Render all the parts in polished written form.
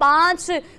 5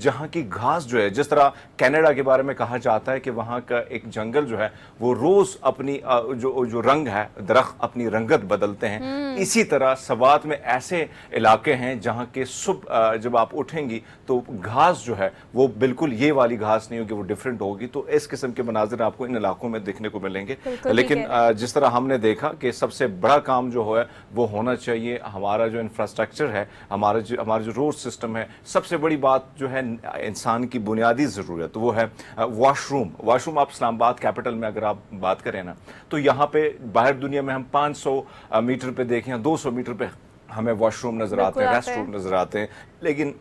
جہاں کی گھاس جو ہے, جس طرح کینیڈا کے بارے میں کہا جاتا ہے کہ وہاں کا ایک جنگل جو ہے وہ روز اپنی جو رنگ ہے درخت اپنی رنگت بدلتے ہیں, اسی طرح سوات میں ایسے علاقے ہیں جہاں کے صبح جب آپ اٹھیں گی تو گھاس جو ہے وہ بالکل یہ والی گھاس نہیں ہوگی, وہ ڈیفرنٹ ہوگی. تو اس قسم کے مناظر آپ کو ان علاقوں میں دیکھنے کو ملیں گے. لیکن جس طرح ہم نے دیکھا کہ سب سے بڑا کام جو ہے وہ ہونا چاہیے, ہمارا جو انفراسٹرکچر ہے, ہمارا جو روڈ سسٹم ہے, سب سے بڑی بات جو ہے انسان کی بنیادی ضرورت وہ ہے واش روم. آپ اسلام آباد کیپٹل میں اگر آپ بات کریں نا, تو یہاں پہ باہر دنیا میں ہم 500 میٹر پہ دیکھیں, 200 میٹر پہ ہمیں واش روم نظر آتے ہیں, ریسٹ روم نظر آتے ہیں. لیکن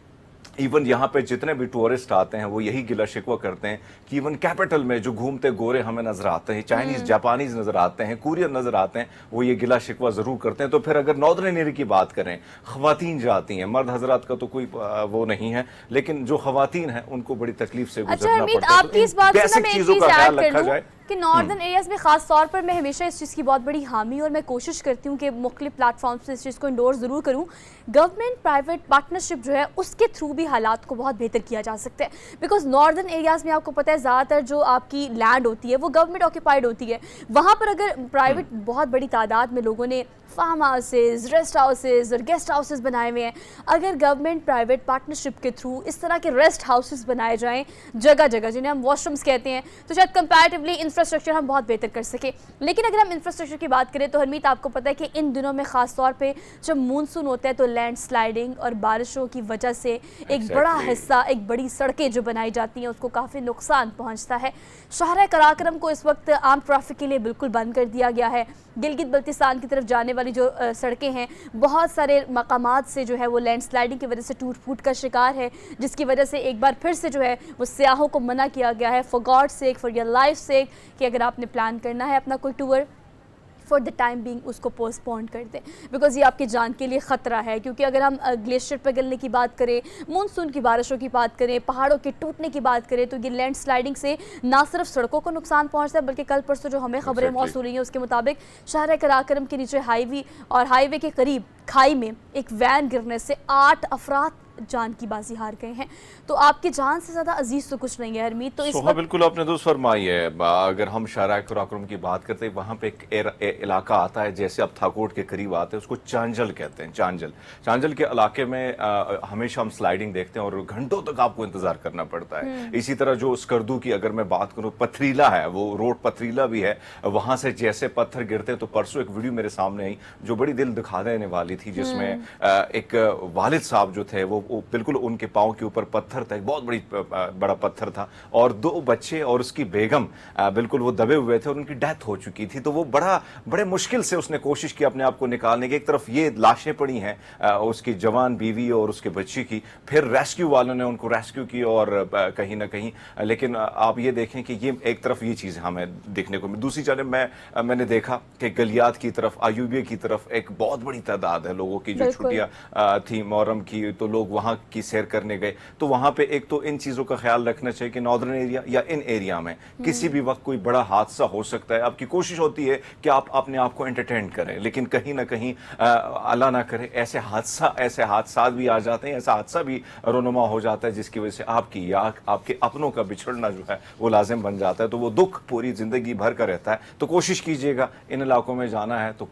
ایون یہاں پہ جتنے بھی ٹورسٹ آتے ہیں وہ یہی گلہ شکوہ کرتے ہیں کہ ایون کیپٹل میں جو گھومتے گورے ہمیں نظر آتے ہیں, چائنیز جاپانیز نظر آتے ہیں, کورین نظر آتے ہیں, وہ یہ گلہ شکوہ ضرور کرتے ہیں. تو پھر اگر ناردرن ایریا کی بات کریں, خواتین جاتی ہیں, مرد حضرات کا تو کوئی وہ نہیں ہے, لیکن جو خواتین ہیں ان کو بڑی تکلیف سے گزرنا پڑتا ہے. آپ کی اس بات سے میں ایک چیز ایڈ کر لوں کہ ناردرن ایریاز میں خاص طور پر میں ہمیشہ اس چیز کی بہت بڑی حامی اور میں کوشش کرتی ہوں کہ مختلف پلیٹ فارم سے اس چیز کو انڈورس ضرور کروں. گورنمنٹ پرائیویٹ پارٹنرشپ جو ہے اس کے تھرو بھی حالات کو بہت بہتر کیا جا سکتا ہے, بیکاز ناردرن ایریاز میں آپ کو پتہ ہے زیادہ تر جو آپ کی لینڈ ہوتی ہے وہ گورنمنٹ آکیپائڈ ہوتی ہے. وہاں پر اگر پرائیویٹ بہت بڑی تعداد میں لوگوں نے فارم ہاؤسز, ریسٹ ہاؤسز اور گیسٹ ہاؤسز بنائے ہوئے ہیں, اگر گورنمنٹ پرائیویٹ پارٹنرشپ کے تھرو اس طرح کے ریسٹ ہاؤسز بنائے جائیں جگہ جگہ, جنہیں ہم واش رومز کہتے ہیں, تو شاید کمپیریٹیولی انفراسٹرکچر ہم بہت بہتر کر سکیں. لیکن اگر ہم انفراسٹرکچر کی بات کریں تو ہرمیت آپ کو پتہ ہے کہ ان دنوں میں خاص طور پہ جب مونسون ہوتا ہے تو لینڈ سلائڈنگ اور بارشوں کی وجہ سے ایک بڑا حصہ, ایک بڑی سڑکیں جو بنائی جاتی ہیں اس کو کافی نقصان پہنچتا ہے. شہر قراقرم کو اس وقت عام ٹریفک کے لیے بالکل بند کر دیا گیا ہے. گلگت بلتستان کی طرف جانے والی جو سڑکیں ہیں بہت سارے مقامات سے جو ہے وہ لینڈ سلائڈنگ کی وجہ سے ٹوٹ پھوٹ کا شکار ہے, جس کی وجہ سے ایک بار پھر سے جو ہے وہ سیاحوں کو منع کیا گیا ہے, for God sake, for your life sake, کہ اگر آپ نے پلان کرنا ہے اپنا کوئی tour for the time being اس کو پوسٹ پون کر دیں, بیکاز یہ آپ کی جان کے لیے خطرہ ہے. کیونکہ اگر ہم گلیشیئر پگھلنے کی بات کریں, مونسون کی بارشوں کی بات کریں, پہاڑوں کے ٹوٹنے کی بات کریں, تو یہ لینڈ سلائڈنگ سے نہ صرف سڑکوں کو نقصان پہنچتا ہے بلکہ کل پرسوں جو ہمیں خبریں موصول ہوئی ہیں اس کے مطابق شہر قراقرم کے نیچے ہائی وے اور ہائی وے کے قریب کھائی میں ایک وین گرنے سے 8 افراد جان کی بازی ہار گئے ہیں. تو آپ کی جان سے زیادہ عزیز تو کچھ نہیں ہے ہرمیت. تو اس وقت بالکل آپ نے درست فرمائی ہے. اگر ہم شاہراہ قراقرم کی بات کرتے ہیں, وہاں پہ ایک علاقہ آتا ہے, جیسے اب تھاکوٹ کے قریب آتے ہیں, اس کو چانجل کہتے ہیں. چانجل کے علاقے میں ہمیشہ ہم سلائڈنگ دیکھتے ہیں اور گھنٹوں تک آپ کو انتظار کرنا پڑتا ہے. اسی طرح جو اسکردو کی اگر میں بات کروں, پتھریلا ہے, وہ روڈ پتھریلا بھی ہے, وہاں سے جیسے پتھر گرتے ہیں. تو پرسوں ایک ویڈیو میرے سامنے آئی جو بڑی دل دکھا دینے والی تھی, جس میں ایک والد صاحب جو تھے وہ بالکل ان کے پاؤں کے اوپر پتھر تھا, ایک بہت بڑا پتھر تھا, اور 2 بچے اور اس کی بیگم بالکل وہ دبے ہوئے تھے اور ان کی ڈیتھ ہو چکی تھی. تو وہ بڑے مشکل سے اس نے کوشش کی اپنے آپ کو نکالنے کی. ایک طرف یہ لاشیں پڑی ہیں اس کی جوان بیوی اور اس کے بچی کی, پھر ریسکیو والوں نے ان کو ریسکیو کی اور کہیں نہ کہیں. لیکن آپ یہ دیکھیں کہ یہ ایک طرف یہ چیز ہمیں دیکھنے کو, دوسری جانب میں نے دیکھا کہ گلیات کی طرف, ایوبیہ کی طرف ایک بہت بڑی تعداد ہے لوگوں کی جو چھٹیاں تھی محرم کی, تو لوگ وہاں کی سیر کرنے گئے. تو وہاں پہ ایک تو ان چیزوں کا خیال رکھنا چاہیے کہ ناردرن ایریا یا ان ایریا میں کسی بھی وقت کوئی بڑا حادثہ ہو سکتا ہے. آپ کی کوشش ہوتی ہے کہ آپ اپنے آپ کو انٹرٹین کریں, لیکن کہیں نہ کہیں اللہ نہ کرے ایسے حادثات بھی آ جاتے ہیں, ایسا حادثہ بھی رونما ہو جاتا ہے جس کی وجہ سے آپ کی یا آپ کے اپنوں کا بچھڑنا جو ہے وہ لازم بن جاتا ہے. تو وہ دکھ پوری زندگی بھر کا رہتا ہے. تو کوشش کیجئے گا ان علاقوں میں جانا ہے تو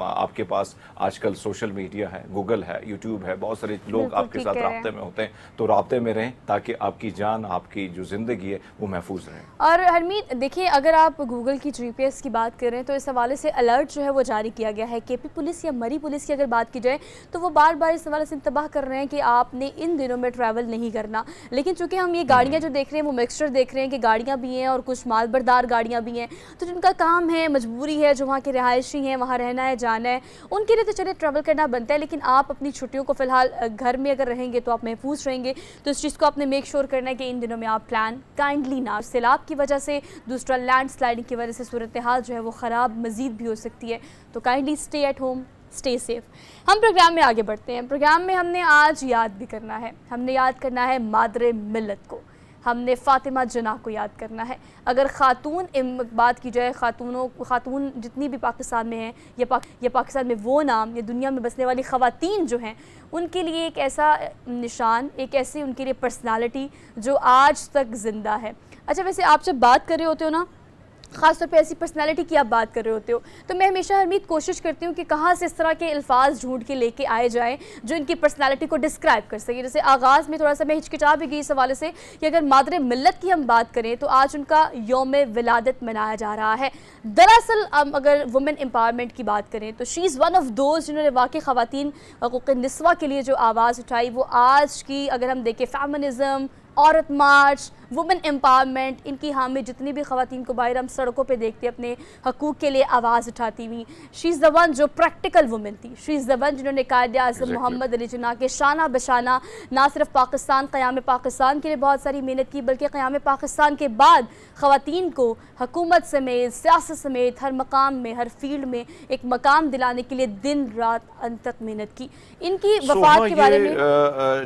آپ کے پاس آج کل سوشل میڈیا ہے, گوگل ہے, یوٹیوب ہے, بہت سارے لوگ آپ کے ساتھ رابطے میں ہوتے ہیں, تو رابطے میں رہیں تاکہ آپ کی جان, آپ کی جو زندگی ہے وہ محفوظ رہے. اور ہرمیت دیکھیں, اگر آپ گوگل کی GPS کی بات کریں تو اس حوالے سے الرٹ جو ہے وہ جاری کیا گیا ہے. کے پی پولیس یا مری پولیس کی اگر بات کی جائے تو وہ بار بار اس حوالے سے انتباہ کر رہے ہیں کہ آپ نے ان دنوں میں ٹریول نہیں کرنا. لیکن چونکہ ہم یہ گاڑیاں جو دیکھ رہے ہیں وہ مکسچر دیکھ رہے ہیں کہ گاڑیاں بھی ہیں اور کچھ مال بردار گاڑیاں بھی ہیں, تو جن کا کام ہے, مجبوری ہے, جو وہاں کے رہائشی ہیں, وہاں رہنا ہے, جانا ہے, ان کے لیے تو چلے ٹریول کرنا بنتا ہے. لیکن آپ اپنی چھٹیوں کو فی الحال گھر میں اگر رہیں گے تو آپ محفوظ رہیں گے. تو اس چیز کو آپ نے میک شور کرنا ہے کہ ان دنوں میں آپ پلان کائنڈلی نہ. سیلاب کی وجہ سے, دوسرا لینڈ سلائڈنگ کی وجہ سے صورتحال جو ہے وہ خراب مزید بھی ہو سکتی ہے. تو kindly stay at home, stay safe. ہم پروگرام میں آگے بڑھتے ہیں. پروگرام میں ہم نے آج یاد بھی کرنا ہے, ہم نے یاد کرنا ہے مادر ملت کو. ہم نے فاطمہ جناح کو یاد کرنا ہے. اگر خاتون بات کی جائے, خاتون جتنی بھی پاکستان میں ہیں یا پاکستان میں وہ نام یا دنیا میں بسنے والی خواتین جو ہیں, ان کے لیے ایک ایسا نشان, ایک ایسی ان کے لیے پرسنالٹی جو آج تک زندہ ہے. اچھا ویسے آپ جب بات کر رہے ہوتے ہو نا, خاص طور پہ ایسی پرسنالٹی کی آپ بات کر رہے ہوتے ہو, تو میں ہمیشہ حمید کوشش کرتی ہوں کہ کہاں سے اس طرح کے الفاظ ڈھونڈ کے لے کے آئے جائیں جو ان کی پرسنالٹی کو ڈسکرائب کر سکے. جیسے آغاز میں تھوڑا سا میں ہچکچا بھی گئی اس حوالے سے کہ اگر مادر ملت کی ہم بات کریں تو آج ان کا یوم ولادت منایا جا رہا ہے. دراصل اگر وومن امپاورمنٹ کی بات کریں تو شی از ون آف دوز جنہوں نے واقعی خواتین حقوق نسواں کے لیے جو آواز اٹھائی, وہ آج کی اگر ہم دیکھیں فیمنزم, عورت مارچ, وومن امپاورمنٹ, ان کی حامی جتنی بھی خواتین کو باہر ہم سڑکوں پہ دیکھتے اپنے حقوق کے لیے آواز اٹھاتی ہوئی, شی از دا ون جو پریکٹیکل وومن تھی. شی از دا ون جنہوں نے قائد اعظم محمد علی جناح کے شانہ بشانہ نہ صرف پاکستان, قیام پاکستان کے لیے بہت ساری محنت کی, بلکہ قیام پاکستان کے بعد خواتین کو حکومت سمیت, سیاست سمیت, ہر مقام میں, ہر فیلڈ میں ایک مقام دلانے کے لیے دن رات انت تک محنت کی. ان کی وفات کے بارے میں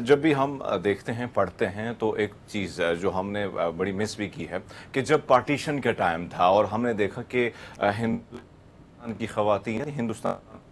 جب بھی ہم دیکھتے ہیں, پڑھتے ہیں, تو ایک چیز جو ہم نے بڑی مس بھی کی ہے کہ جب پارٹیشن کا ٹائم تھا اور ہم نے دیکھا کہ ہندوستان کی خواتین, ہندوستان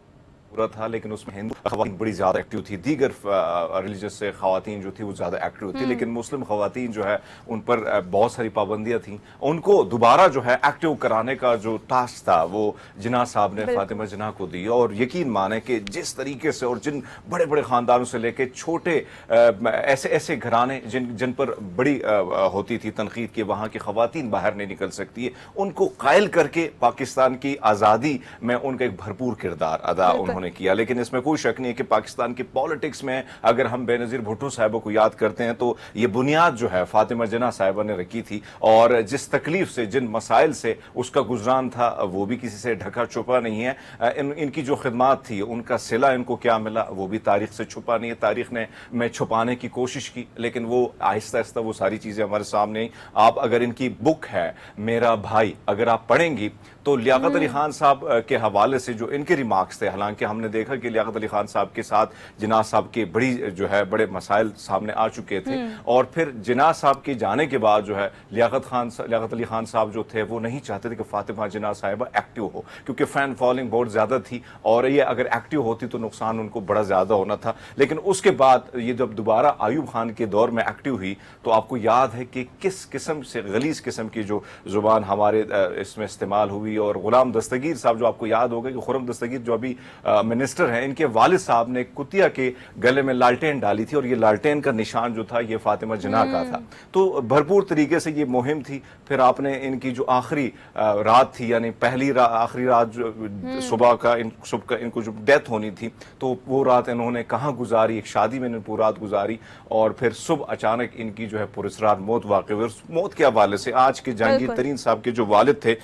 پورا تھا لیکن اس میں ہندو خواتین بڑی زیادہ ایکٹیو تھی, دیگر ریلیجس سے خواتین جو تھی وہ زیادہ ایکٹیو تھی, لیکن مسلم خواتین جو ہے ان پر بہت ساری پابندیاں تھیں. ان کو دوبارہ جو ہے ایکٹیو کرانے کا جو ٹاسک تھا وہ جناح صاحب نے فاطمہ جناح کو دی. اور یقین مانے کہ جس طریقے سے, اور جن بڑے بڑے خاندانوں سے لے کے چھوٹے ایسے گھرانے جن پر بڑی ہوتی تھی تنقید کہ وہاں کی خواتین باہر نہیں نکل سکتی, ان کو قائل کر کے پاکستان کی آزادی میں ان کا ایک بھرپور کردار ادا انہوں نے کیا. لیکن اس میں کوئی شک نہیں ہے کہ پاکستان کی پالیٹکس میں اگر ہم بے نظیر بھٹو صاحبہ کو یاد کرتے ہیں تو یہ بنیاد جو ہے فاطمہ جناح صاحبہ نے رکھی تھی, اور جس تکلیف سے, جن مسائل سے اس کا گزران تھا وہ بھی کسی سے ڈھکا چھپا نہیں ہے. ان کی جو خدمات تھی, ان کا صلہ ان کو کیا ملا وہ بھی تاریخ سے چھپا نہیں ہے. تاریخ نے میں چھپانے کی کوشش کی, لیکن وہ آہستہ آہستہ وہ ساری چیزیں ہمارے سامنے آئیں. آپ اگر ان کی بک ہے میرا بھائی اگر آپ پڑھیں گی تو لیاقت علی خان صاحب کے حوالے سے جو ان کے ریمارکس تھے, حالانکہ ہم نے دیکھا کہ لیاقت علی خان صاحب کے ساتھ جناح صاحب کے بڑے مسائل سامنے آ چکے تھے, اور پھر جناح صاحب کے جانے کے بعد جو ہے لیاقت علی خان صاحب جو تھے وہ نہیں چاہتے تھے کہ فاطمہ جناح صاحبہ ایکٹیو ہو, کیونکہ فین فالوئنگ بہت زیادہ تھی, اور یہ اگر ایکٹیو ہوتی تو نقصان ان کو بڑا زیادہ ہونا تھا. لیکن اس کے بعد یہ جب دوبارہ ایوب خان کے دور میں ایکٹیو ہوئی تو آپ کو یاد ہے کہ کس قسم سے غلیظ قسم کی جو زبان ہمارے اس میں استعمال ہوئی. اور غلام دستگیر صاحب جو آپ کو یاد ہوگا کہ خرم دستگیر جو ابھی منسٹر ہیں, ان کے والد صاحب نے کتیا کے گلے میں لالٹین ڈالی تھی, اور یہ لالٹین کا نشان جو تھا یہ فاطمہ جناح کا تھا. تو بھرپور طریقے سے یہ مہم تھی. پھر آپ نے ان کی جو آخری رات تھی, یعنی آخری رات جو صبح ان کو جو ڈیتھ ہونی تھی, تو وہ رات انہوں نے کہاں گزاری, ایک شادی میں انہوں نے پوری رات گزاری, اور پھر صبح اچانک ان کی جو ہے پراسرار موت واقع ہوئی. موت کے حوالے سے آج کے جہانگیر ترین صاحب کے جو والد تھے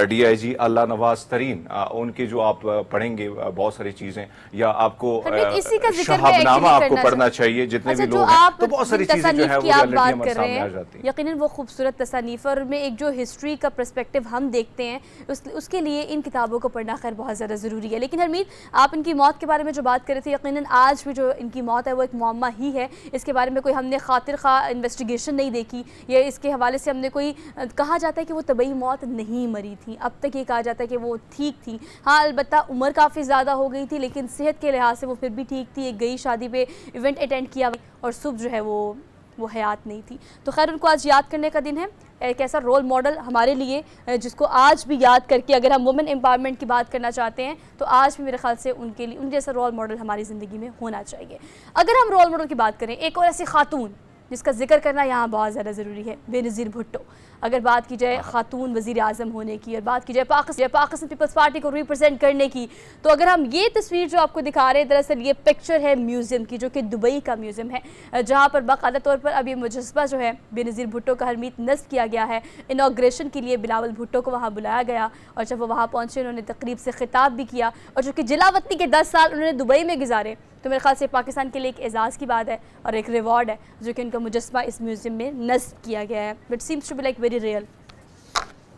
ڈی آئی جی اللہ نواز ترین, ان کے جو آپ پڑھیں گے بہت ساری چیزیں, یا آپ کو شہاب آپ کو پڑھنا چاہیے جتنے بھی لوگ ہیں, تو بہت ساری چیزیں جو ہے وہ ریالٹی ہمارے سامنے آ جاتی ہیں. یقیناً وہ خوبصورت تصانیف, اور میں ایک جو ہسٹری کا پرسپیکٹیو ہم دیکھتے ہیں اس کے لیے ان کتابوں کو پڑھنا خیر بہت زیادہ ضروری ہے. لیکن حمید, آپ ان کی موت کے بارے میں جو بات کر رہے تھے, یقیناً آج بھی جو ان کی موت ہے وہ ایک معمہ ہی ہے. اس کے بارے میں کوئی ہم نے خاطر خواہ انویسٹیگیشن نہیں دیکھی, یا اس کے حوالے سے ہم نے کوئی کہا جاتا ہے کہ وہ طبعی موت نہیں مری تھی. اب تک یہ کہا جاتا ہے کہ وہ ٹھیک تھی. ہاں البتہ عمر کافی زیادہ ہو گئی تھی, لیکن صحت کے لحاظ سے وہ پھر بھی ٹھیک تھی. ایک گئی شادی پہ ایونٹ اٹینڈ کیا, اور صبح جو ہے وہ حیات نہیں تھی. تو خیر ان کو آج یاد کرنے کا دن ہے, ایک ایسا رول ماڈل ہمارے لیے جس کو آج بھی یاد کر کے اگر ہم وومن امپاورمنٹ کی بات کرنا چاہتے ہیں تو آج بھی میرے خیال سے ان کے لیے ان جیسا رول ماڈل ہماری زندگی میں ہونا چاہیے. اگر ہم رول ماڈل کی بات کریں, ایک اور ایسی خاتون جس کا ذکر کرنا یہاں بہت زیادہ ضروری ہے, بے نظیر بھٹو. اگر بات کی جائے خاتون وزیر اعظم ہونے کی, اور بات کی جائے پاکستان پیپلز پارٹی کو ریپرزینٹ کرنے کی, تو اگر ہم یہ تصویر جو آپ کو دکھا رہے ہیں, دراصل یہ پکچر ہے میوزیم کی, جو کہ دبئی کا میوزیم ہے, جہاں پر باقاعدہ طور پر اب یہ مجسمہ جو ہے بے نظیر بھٹو کا حرمیت نصب کیا گیا ہے. انوگریشن کے لیے بلاول بھٹو کو وہاں بلایا گیا, اور جب وہ وہاں پہنچے انہوں نے تقریب سے خطاب بھی کیا, اور جو کہ جلاوطنی کے 10 سال انہوں نے دبئی میں گزارے, تو میرے خیال سے پاکستان کے لیے ایک اعزاز کی بات ہے اور ایک ریوارڈ ہے جو کہ ان کا مجسمہ اس میوزیم میں نصب کیا گیا ہے. But seems to be like very real.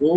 2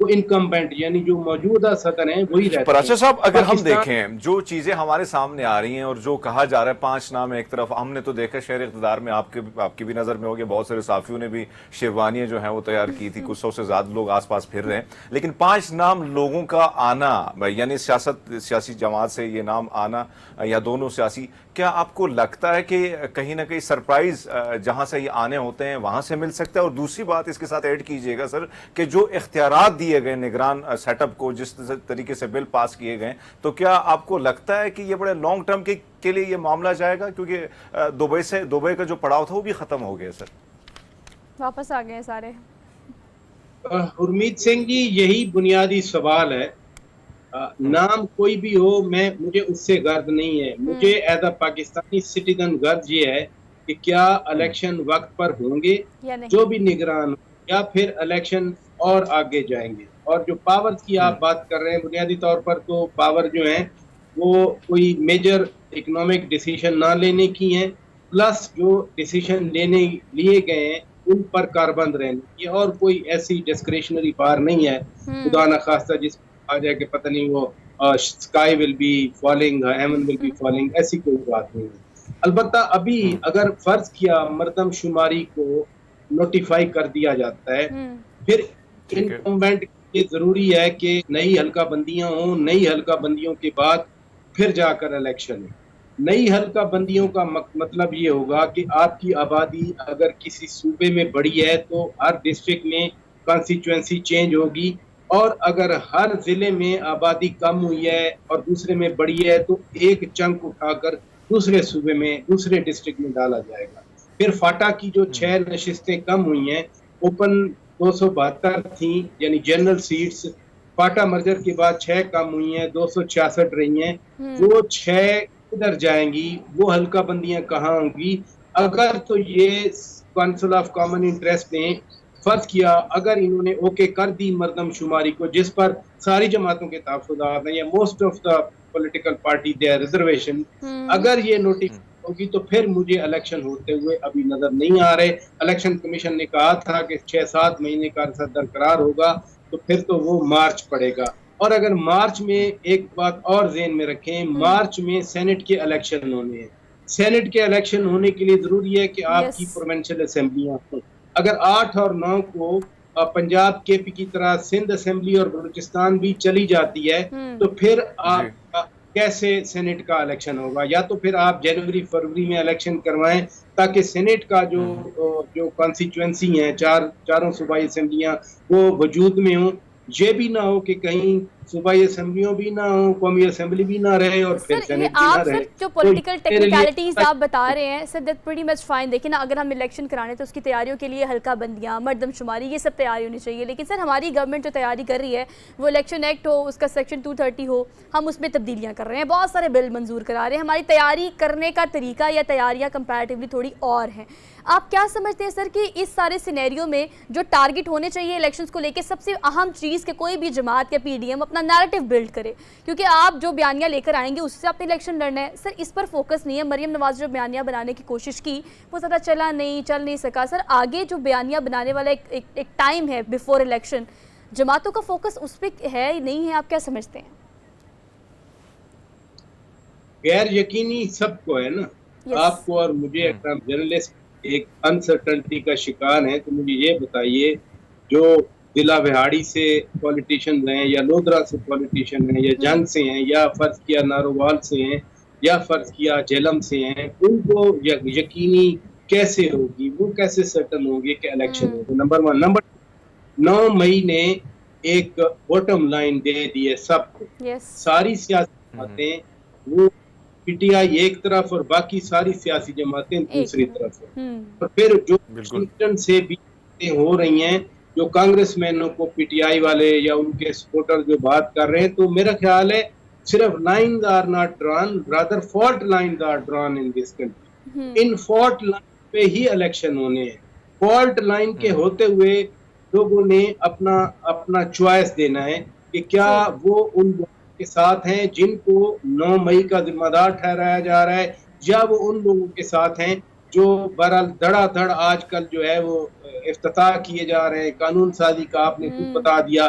وہ انکمبینٹ یعنی جو موجودہ صدر ہیں وہی رہتے ہیں. پراشا صاحب اگر ہم دیکھیں جو چیزیں ہمارے سامنے آ رہی ہیں اور جو کہا جا رہا ہے 5 نام ایک طرف، ہم نے تو دیکھا شہر اقتدار میں آپ کی بھی نظر میں ہوگی، بہت سارے صحافیوں نے بھی شیروانیاں جو ہیں وہ تیار کی تھی، کچھ 100 سے زیادہ لوگ آس پاس پھر رہے ہیں، لیکن 5 نام لوگوں کا آنا یعنی سیاسی جماعت سے یہ نام آنا یا دونوں سیاسی، کیا آپ کو لگتا ہے کہ کہیں نہ کہیں سرپرائز جہاں سے یہ آنے ہوتے ہیں وہاں سے مل سکتا ہے؟ اور دوسری بات اس کے ساتھ ایڈ کیجئے گا سر کہ جو اختیارات دیے گئے نگران سیٹ اپ کو، جس طریقے سے بل پاس کیے گئے، تو کیا آپ کو لگتا ہے کہ یہ بڑے لانگ ٹرم کے لیے یہ معاملہ جائے گا؟ کیونکہ دبئی کا جو پڑاؤ تھا وہ بھی ختم ہو گیا سر، واپس آ گئے سارے. ہرمیت سنگھ جی یہی بنیادی سوال ہے. نام کوئی بھی ہو مجھے اس سے غرض نہیں ہے. مجھے ایز اے پاکستانی سٹیزن غرض یہ ہے کہ کیا الیکشن وقت پر ہوں گے جو بھی نگران یا پھر الیکشن اور آگے جائیں گے. اور جو پاور کی آپ بات کر رہے ہیں بنیادی طور پر تو پاور جو ہیں وہ کوئی میجر اکنامک ڈیسیشن نہ لینے کی ہیں، پلس جو ڈیسیشن لیے گئے ہیں ان پر کاربند رہنے کی، اور کوئی ایسی ڈسکریشنری پار نہیں ہے خدا نخواستہ جس آ جائے کہ پتہ نہیں وہ sky will be falling, heaven will be falling, ایسی کوئی بات نہیں ہے. البتہ ابھی اگر فرض کیا مردم شماری کو نوٹیفائی کر دیا جاتا ہے، پھر انکمبینٹ یہ ضروری ہے کہ نئی حلقہ بندیاں ہوں، نئی حلقہ بندیوں کے بعد پھر جا کر الیکشن ہے. نئی حلقہ بندیوں کا مطلب یہ ہوگا کہ آپ کی آبادی اگر کسی صوبے میں بڑی ہے تو ہر ڈسٹرکٹ میں کانسٹیچوئنسی چینج ہوگی، اور اگر ہر ضلع میں آبادی کم ہوئی ہے اور دوسرے میں بڑی ہے تو ایک چنک اٹھا کر دوسرے صوبے میں دوسرے ڈسٹرکٹ میں ڈالا جائے گا. پھر فاٹا کی جو 6 نشستیں کم ہوئی ہیں، اوپن 272 تھیں یعنی جنرل سیٹس، فاٹا مرجر کے بعد 6 کم ہوئی ہیں، 266 رہی ہیں. وہ 6 کدھر جائیں گی؟ وہ حلقہ بندیاں کہاں ہوں گی؟ اگر تو یہ کونسل آف کامن انٹرسٹ نے فرض کیا اگر انہوں نے اوکے کر دی مردم شماری کو، جس پر ساری جماعتوں کے تحفظات ہیں یا most of the political party they reservation, اگر یہ نوٹیفائی ہوگی تو پھر مجھے الیکشن ہوتے ہوئے ابھی نظر نہیں آ رہے. الیکشن کمیشن نے کہا تھا کہ 6-7 مہینے کا عرصہ درقرار ہوگا، تو پھر تو وہ مارچ پڑے گا. اور اگر مارچ میں ایک بات اور ذہن میں رکھیں، مارچ میں سینٹ کے الیکشن ہونے ہیں. سینٹ کے الیکشن ہونے کے لیے ضروری ہے کہ آپ کی پروونشل اسمبلیاں ہوں. اگر 8 اور 9 کو پنجاب کے پی کی طرح سندھ اسمبلی اور بلوچستان بھی چلی جاتی ہے تو پھر آپ کیسے سینٹ کا الیکشن ہوگا؟ یا تو پھر آپ جنوری فروری میں الیکشن کروائیں تاکہ سینٹ کا جو کانسٹیچوئنسی ہیں چاروں صوبائی اسمبلیاں وہ وجود میں ہوں. یہ بھی نہ ہو کہ کہیں صوبائی اسمبلیوں بھی نہ ہوں، قومی اسمبلی بھی نہ رہے اور پھر سینٹ بھی نہ رہے. سر جو پولیٹیکل ٹیکنیکلٹیز آپ بتا رہے ہیں sir that pretty much fine. دیکھیں نا اگر ہم الیکشن کرانے تو اس کی تیاریوں کے لیے حلقہ بندیاں، مردم شماری، یہ سب تیاری ہونی چاہیے. لیکن سر ہماری گورنمنٹ جو تیاری کر رہی ہے وہ الیکشن ایکٹ ہو، اس کا سیکشن 230 ہو، ہم اس میں تبدیلیاں کر رہے ہیں، بہت سارے بل منظور کرا رہے ہیں. ہماری تیاری کرنے کا طریقہ یا تیاریاں کمپیریٹیولی تھوڑی اور ہیں. آپ کیا سمجھتے ہیں سر کہ اس سارے سینیریو میں جو ٹارگٹ ہونے چاہیے الیکشنز کو لے کے سب سے اہم چیز کہ کوئی بھی جماعت یا پی ڈی ایم اپنا نیریٹو بلڈ کرے، کیونکہ آپ جو بیانیہ لے کر آئیں گے اس سے آپ نے الیکشن لڑنا ہے. سر اس پر فوکس نہیں ہے. مریم نواز جو بیانیہ بنانے کی کوشش کی وہ زیادہ چل نہیں سکا. سر آگے جو بیانیہ بنانے والا ایک ٹائم ہے بیفور الیکشن، جماعتوں کا فوکس اس پہ ہے نہیں ہے، آپ کیا سمجھتے ہیں؟ غیر یقینی سب کو ہے نا، آپ کو اور مجھے. جرنلسٹ ایک انسرٹنٹی کا شکار ہے. تو مجھے یہ بتائیے جو ضلع وہاڑی سے پولیٹیشین ہیں یا لودھرا سے پولیٹیشین ہیں یا جنگ سے ہیں یا فرض کیا نارووال سے ہیں یا فرض کیا جہلم سے ہیں، ان کو یقینی کیسے ہوگی، وہ کیسے سرٹن ہوگی کہ الیکشن ہوگا؟ نمبر 1. نمبر 9 مئی نے ایک باٹم لائن دے دی ہے سب کو. ساری سیاسی باتیں وہ پی ٹی آئی ایک طرف اور باقی ساری سیاسی جماعتیں دوسری طرف ہیں. اور پھر جو واشنگٹن سے بھی ہو رہی ہیں، جو کانگریس مینوں کو پی ٹی آئی والے یا ان کے سپورٹر جو بات کر رہے ہیں، تو میرا خیال ہے صرف lines are not drawn, rather fault lines are drawn in this country. ان فالٹ لائن پہ ہی الیکشن ہونے ہیں. فالٹ لائن کے ہوتے ہوئے لوگوں نے اپنا چوائس دینا ہے کہ کیا وہ ان کے ساتھ ہیں جن کو 9 مئی کا ذمہ دار ٹھہرایا جا رہا ہے، یا وہ ان لوگوں کے ساتھ ہیں جو بہرحال دھڑا دھڑ آج کل جو ہے وہ افتتاح کیے جا رہے ہیں. قانون سازی کا آپ نے خود بتا دیا،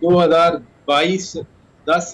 2022 10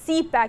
CPAC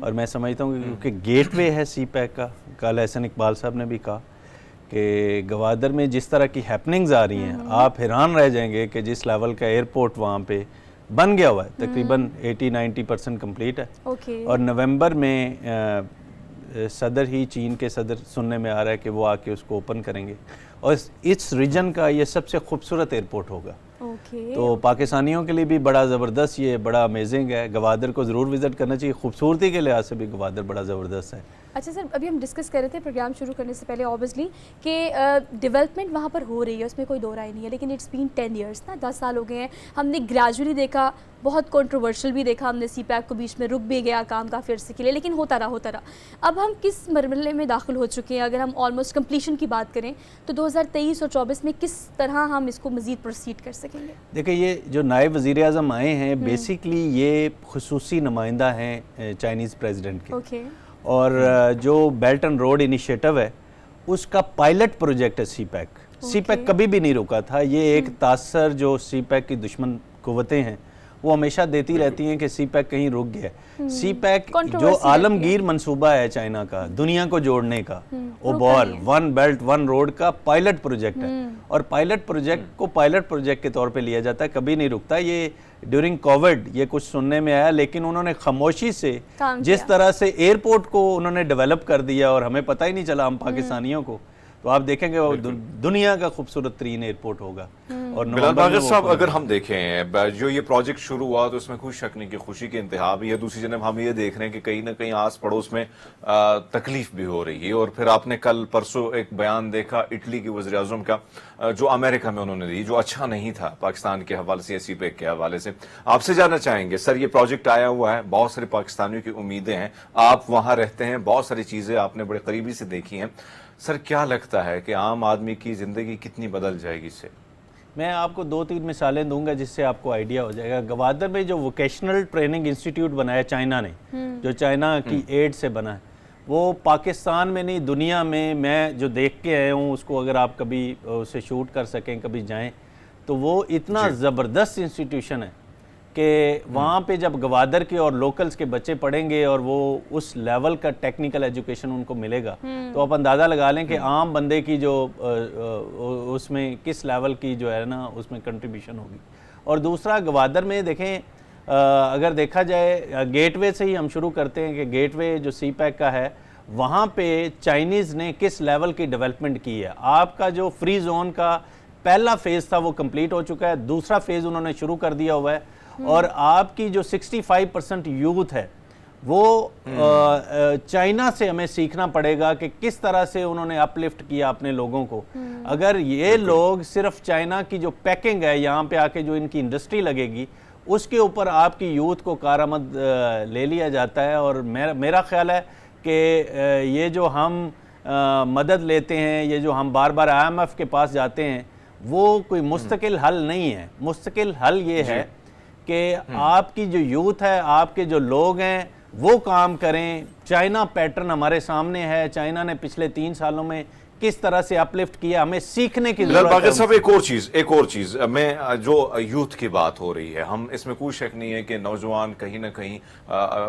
اور میں سمجھتا ہوں کہ کیونکہ گیٹ وے ہے سی پیک کا. کل احسن اقبال صاحب نے بھی کہا کہ گوادر میں جس طرح کی ہیپننگز آ رہی ہیں آپ حیران رہ جائیں گے کہ جس لیول کا ایئرپورٹ وہاں پہ بن گیا ہوا ہے, تقریباً 80-90% کمپلیٹ ہے. اور نومبر میں صدر ہی, چین کے صدر سننے میں آ رہا ہے کہ وہ آ کے اس کو اوپن کریں گے, اور اس ریجن کا یہ سب سے خوبصورت ایئرپورٹ ہوگا. تو پاکستانیوں کے لیے بھی بڑا زبردست, یہ بڑا امیزنگ ہے. گوادر کو ضرور وزٹ کرنا چاہیے, خوبصورتی کے لحاظ سے بھی گوادر بڑا زبردست ہے. اچھا سر, ابھی ہم ڈسکس کر رہے تھے پروگرام شروع کرنے سے پہلے آبویسلی کہ ڈیولپمنٹ وہاں پر ہو رہی ہے, اس میں کوئی دو رائے نہیں ہے, لیکن اٹس بین 10 ایئرس نا, 10 سال ہو گئے ہیں. ہم نے گریجولی دیکھا, بہت کنٹروورشل بھی دیکھا ہم نے, سی پیک کو بیچ میں رک بھی گیا کام کافی عرصے کے لیے, لیکن ہوتا رہا. اب ہم کس مرحلے میں داخل ہو چکے ہیں؟ اگر ہم آلموسٹ کمپلیشن کی بات کریں تو 2023 اور 2024 میں کس طرح ہم اس کو مزید پروسیڈ کر سکیں گے؟ دیکھیں, یہ جو نائب وزیر اعظم آئے ہیں بیسیکلی یہ خصوصی نمائندہ ہیں چائنیز پریزیڈنٹ کے, اور جو بیلٹ اینڈ روڈ انیشیٹو ہے اس کا پائلٹ پروجیکٹ ہے سی پیک. سی پیک کبھی بھی نہیں رکا تھا. یہ ایک تاثر جو سی پیک کی دشمن قوتیں ہیں وہ ہمیشہ دیتی رہتی ہیں کہ سی پیک کہیں رک گیا. سی پیک جو عالمگیر منصوبہ ہے چائنا کا دنیا کو جوڑنے کا, اوبار ون بیلٹ ون روڈ کا پائلٹ پروجیکٹ ہے, اور پائلٹ پروجیکٹ کو پائلٹ پروجیکٹ کے طور پہ لیا جاتا ہے, کبھی نہیں رکتا. یہ ڈیورنگ کووڈ یہ کچھ سننے میں آیا, لیکن انہوں نے خاموشی سے جس طرح سے ایئرپورٹ کو انہوں نے ڈیولپ کر دیا اور ہمیں پتہ ہی نہیں چلا ہم پاکستانیوں کو, تو آپ دیکھیں گے وہ دنیا کا خوبصورت ترین ایئرپورٹ ہوگا. اور بلال باقر صاحب, اگر ہم دیکھیں جو یہ پروجیکٹ شروع ہوا تو اس میں کوئی شک نہیں کہ خوشی کی انتہا بھی ہے. دوسری جانب ہم یہ دیکھ رہے ہیں کہ کہیں نہ کہیں آس پڑوس میں تکلیف بھی ہو رہی ہے. اور پھر آپ نے کل پرسوں ایک بیان دیکھا اٹلی کے وزیر اعظم کا جو امریکہ میں انہوں نے دی, جو اچھا نہیں تھا پاکستان کے حوالے سے, سی پیک کے حوالے سے. آپ سے جاننا چاہیں گے سر, یہ پروجیکٹ آیا ہوا ہے, بہت سارے پاکستانیوں کی امیدیں ہیں, آپ وہاں رہتے ہیں, بہت ساری چیزیں آپ نے بڑے قریبی سے دیکھی ہیں. سر کیا لگتا ہے کہ عام آدمی کی زندگی کتنی بدل جائے گی اس سے؟ میں آپ کو 2-3 مثالیں دوں گا جس سے آپ کو آئیڈیا ہو جائے گا. گوادر میں جو ووکیشنل ٹریننگ انسٹیٹیوٹ بنایا چائنا نے, جو چائنا کی ایڈ سے بنا ہے, وہ پاکستان میں نہیں دنیا میں جو دیکھ کے آئے ہوں اس کو, اگر آپ کبھی اسے شوٹ کر سکیں, کبھی جائیں, تو وہ اتنا زبردست انسٹیٹیوشن ہے کہ وہاں پہ جب گوادر کے اور لوکلز کے بچے پڑھیں گے اور وہ اس لیول کا ٹیکنیکل ایجوکیشن ان کو ملے گا, تو آپ اندازہ لگا لیں کہ عام بندے کی جو اس میں کس لیول کی جو ہے نا اس میں کنٹریبیوشن ہوگی. اور دوسرا گوادر میں دیکھیں, اگر دیکھا جائے گیٹ وے سے ہی ہم شروع کرتے ہیں کہ گیٹ وے جو سی پیک کا ہے وہاں پہ چائنیز نے کس لیول کی ڈیولپمنٹ کی ہے. آپ کا جو فری زون کا پہلا فیز تھا وہ کمپلیٹ ہو چکا ہے, دوسرا فیز انہوں نے شروع کر دیا ہوا ہے, اور آپ کی جو 65% یوتھ ہے وہ چائنا سے ہمیں سیکھنا پڑے گا کہ کس طرح سے انہوں نے اپ لفٹ کیا اپنے لوگوں کو. اگر یہ لوگ صرف چائنا کی جو پیکنگ ہے یہاں پہ آ کے جو ان کی انڈسٹری لگے گی اس کے اوپر آپ کی یوتھ کو کارآمد لے لیا جاتا ہے. اور میرا خیال ہے کہ یہ جو ہم مدد لیتے ہیں, یہ جو ہم بار بار IMF کے پاس جاتے ہیں, وہ کوئی مستقل حل نہیں ہے. مستقل حل یہ ہے کہ آپ کی جو یوتھ ہے, آپ کے جو لوگ ہیں وہ کام کریں. چائنا پیٹرن ہمارے سامنے ہے, چائنا نے پچھلے 3 سالوں میں کس طرح سے اپ لفٹ کیا, ہمیں سیکھنے کی ضرورت ہے. باقر صاحب ایک اور چیز میں جو یوتھ کی بات ہو رہی ہے, ہم اس میں کوئی شک نہیں ہے کہ نوجوان کہیں نہ کہیں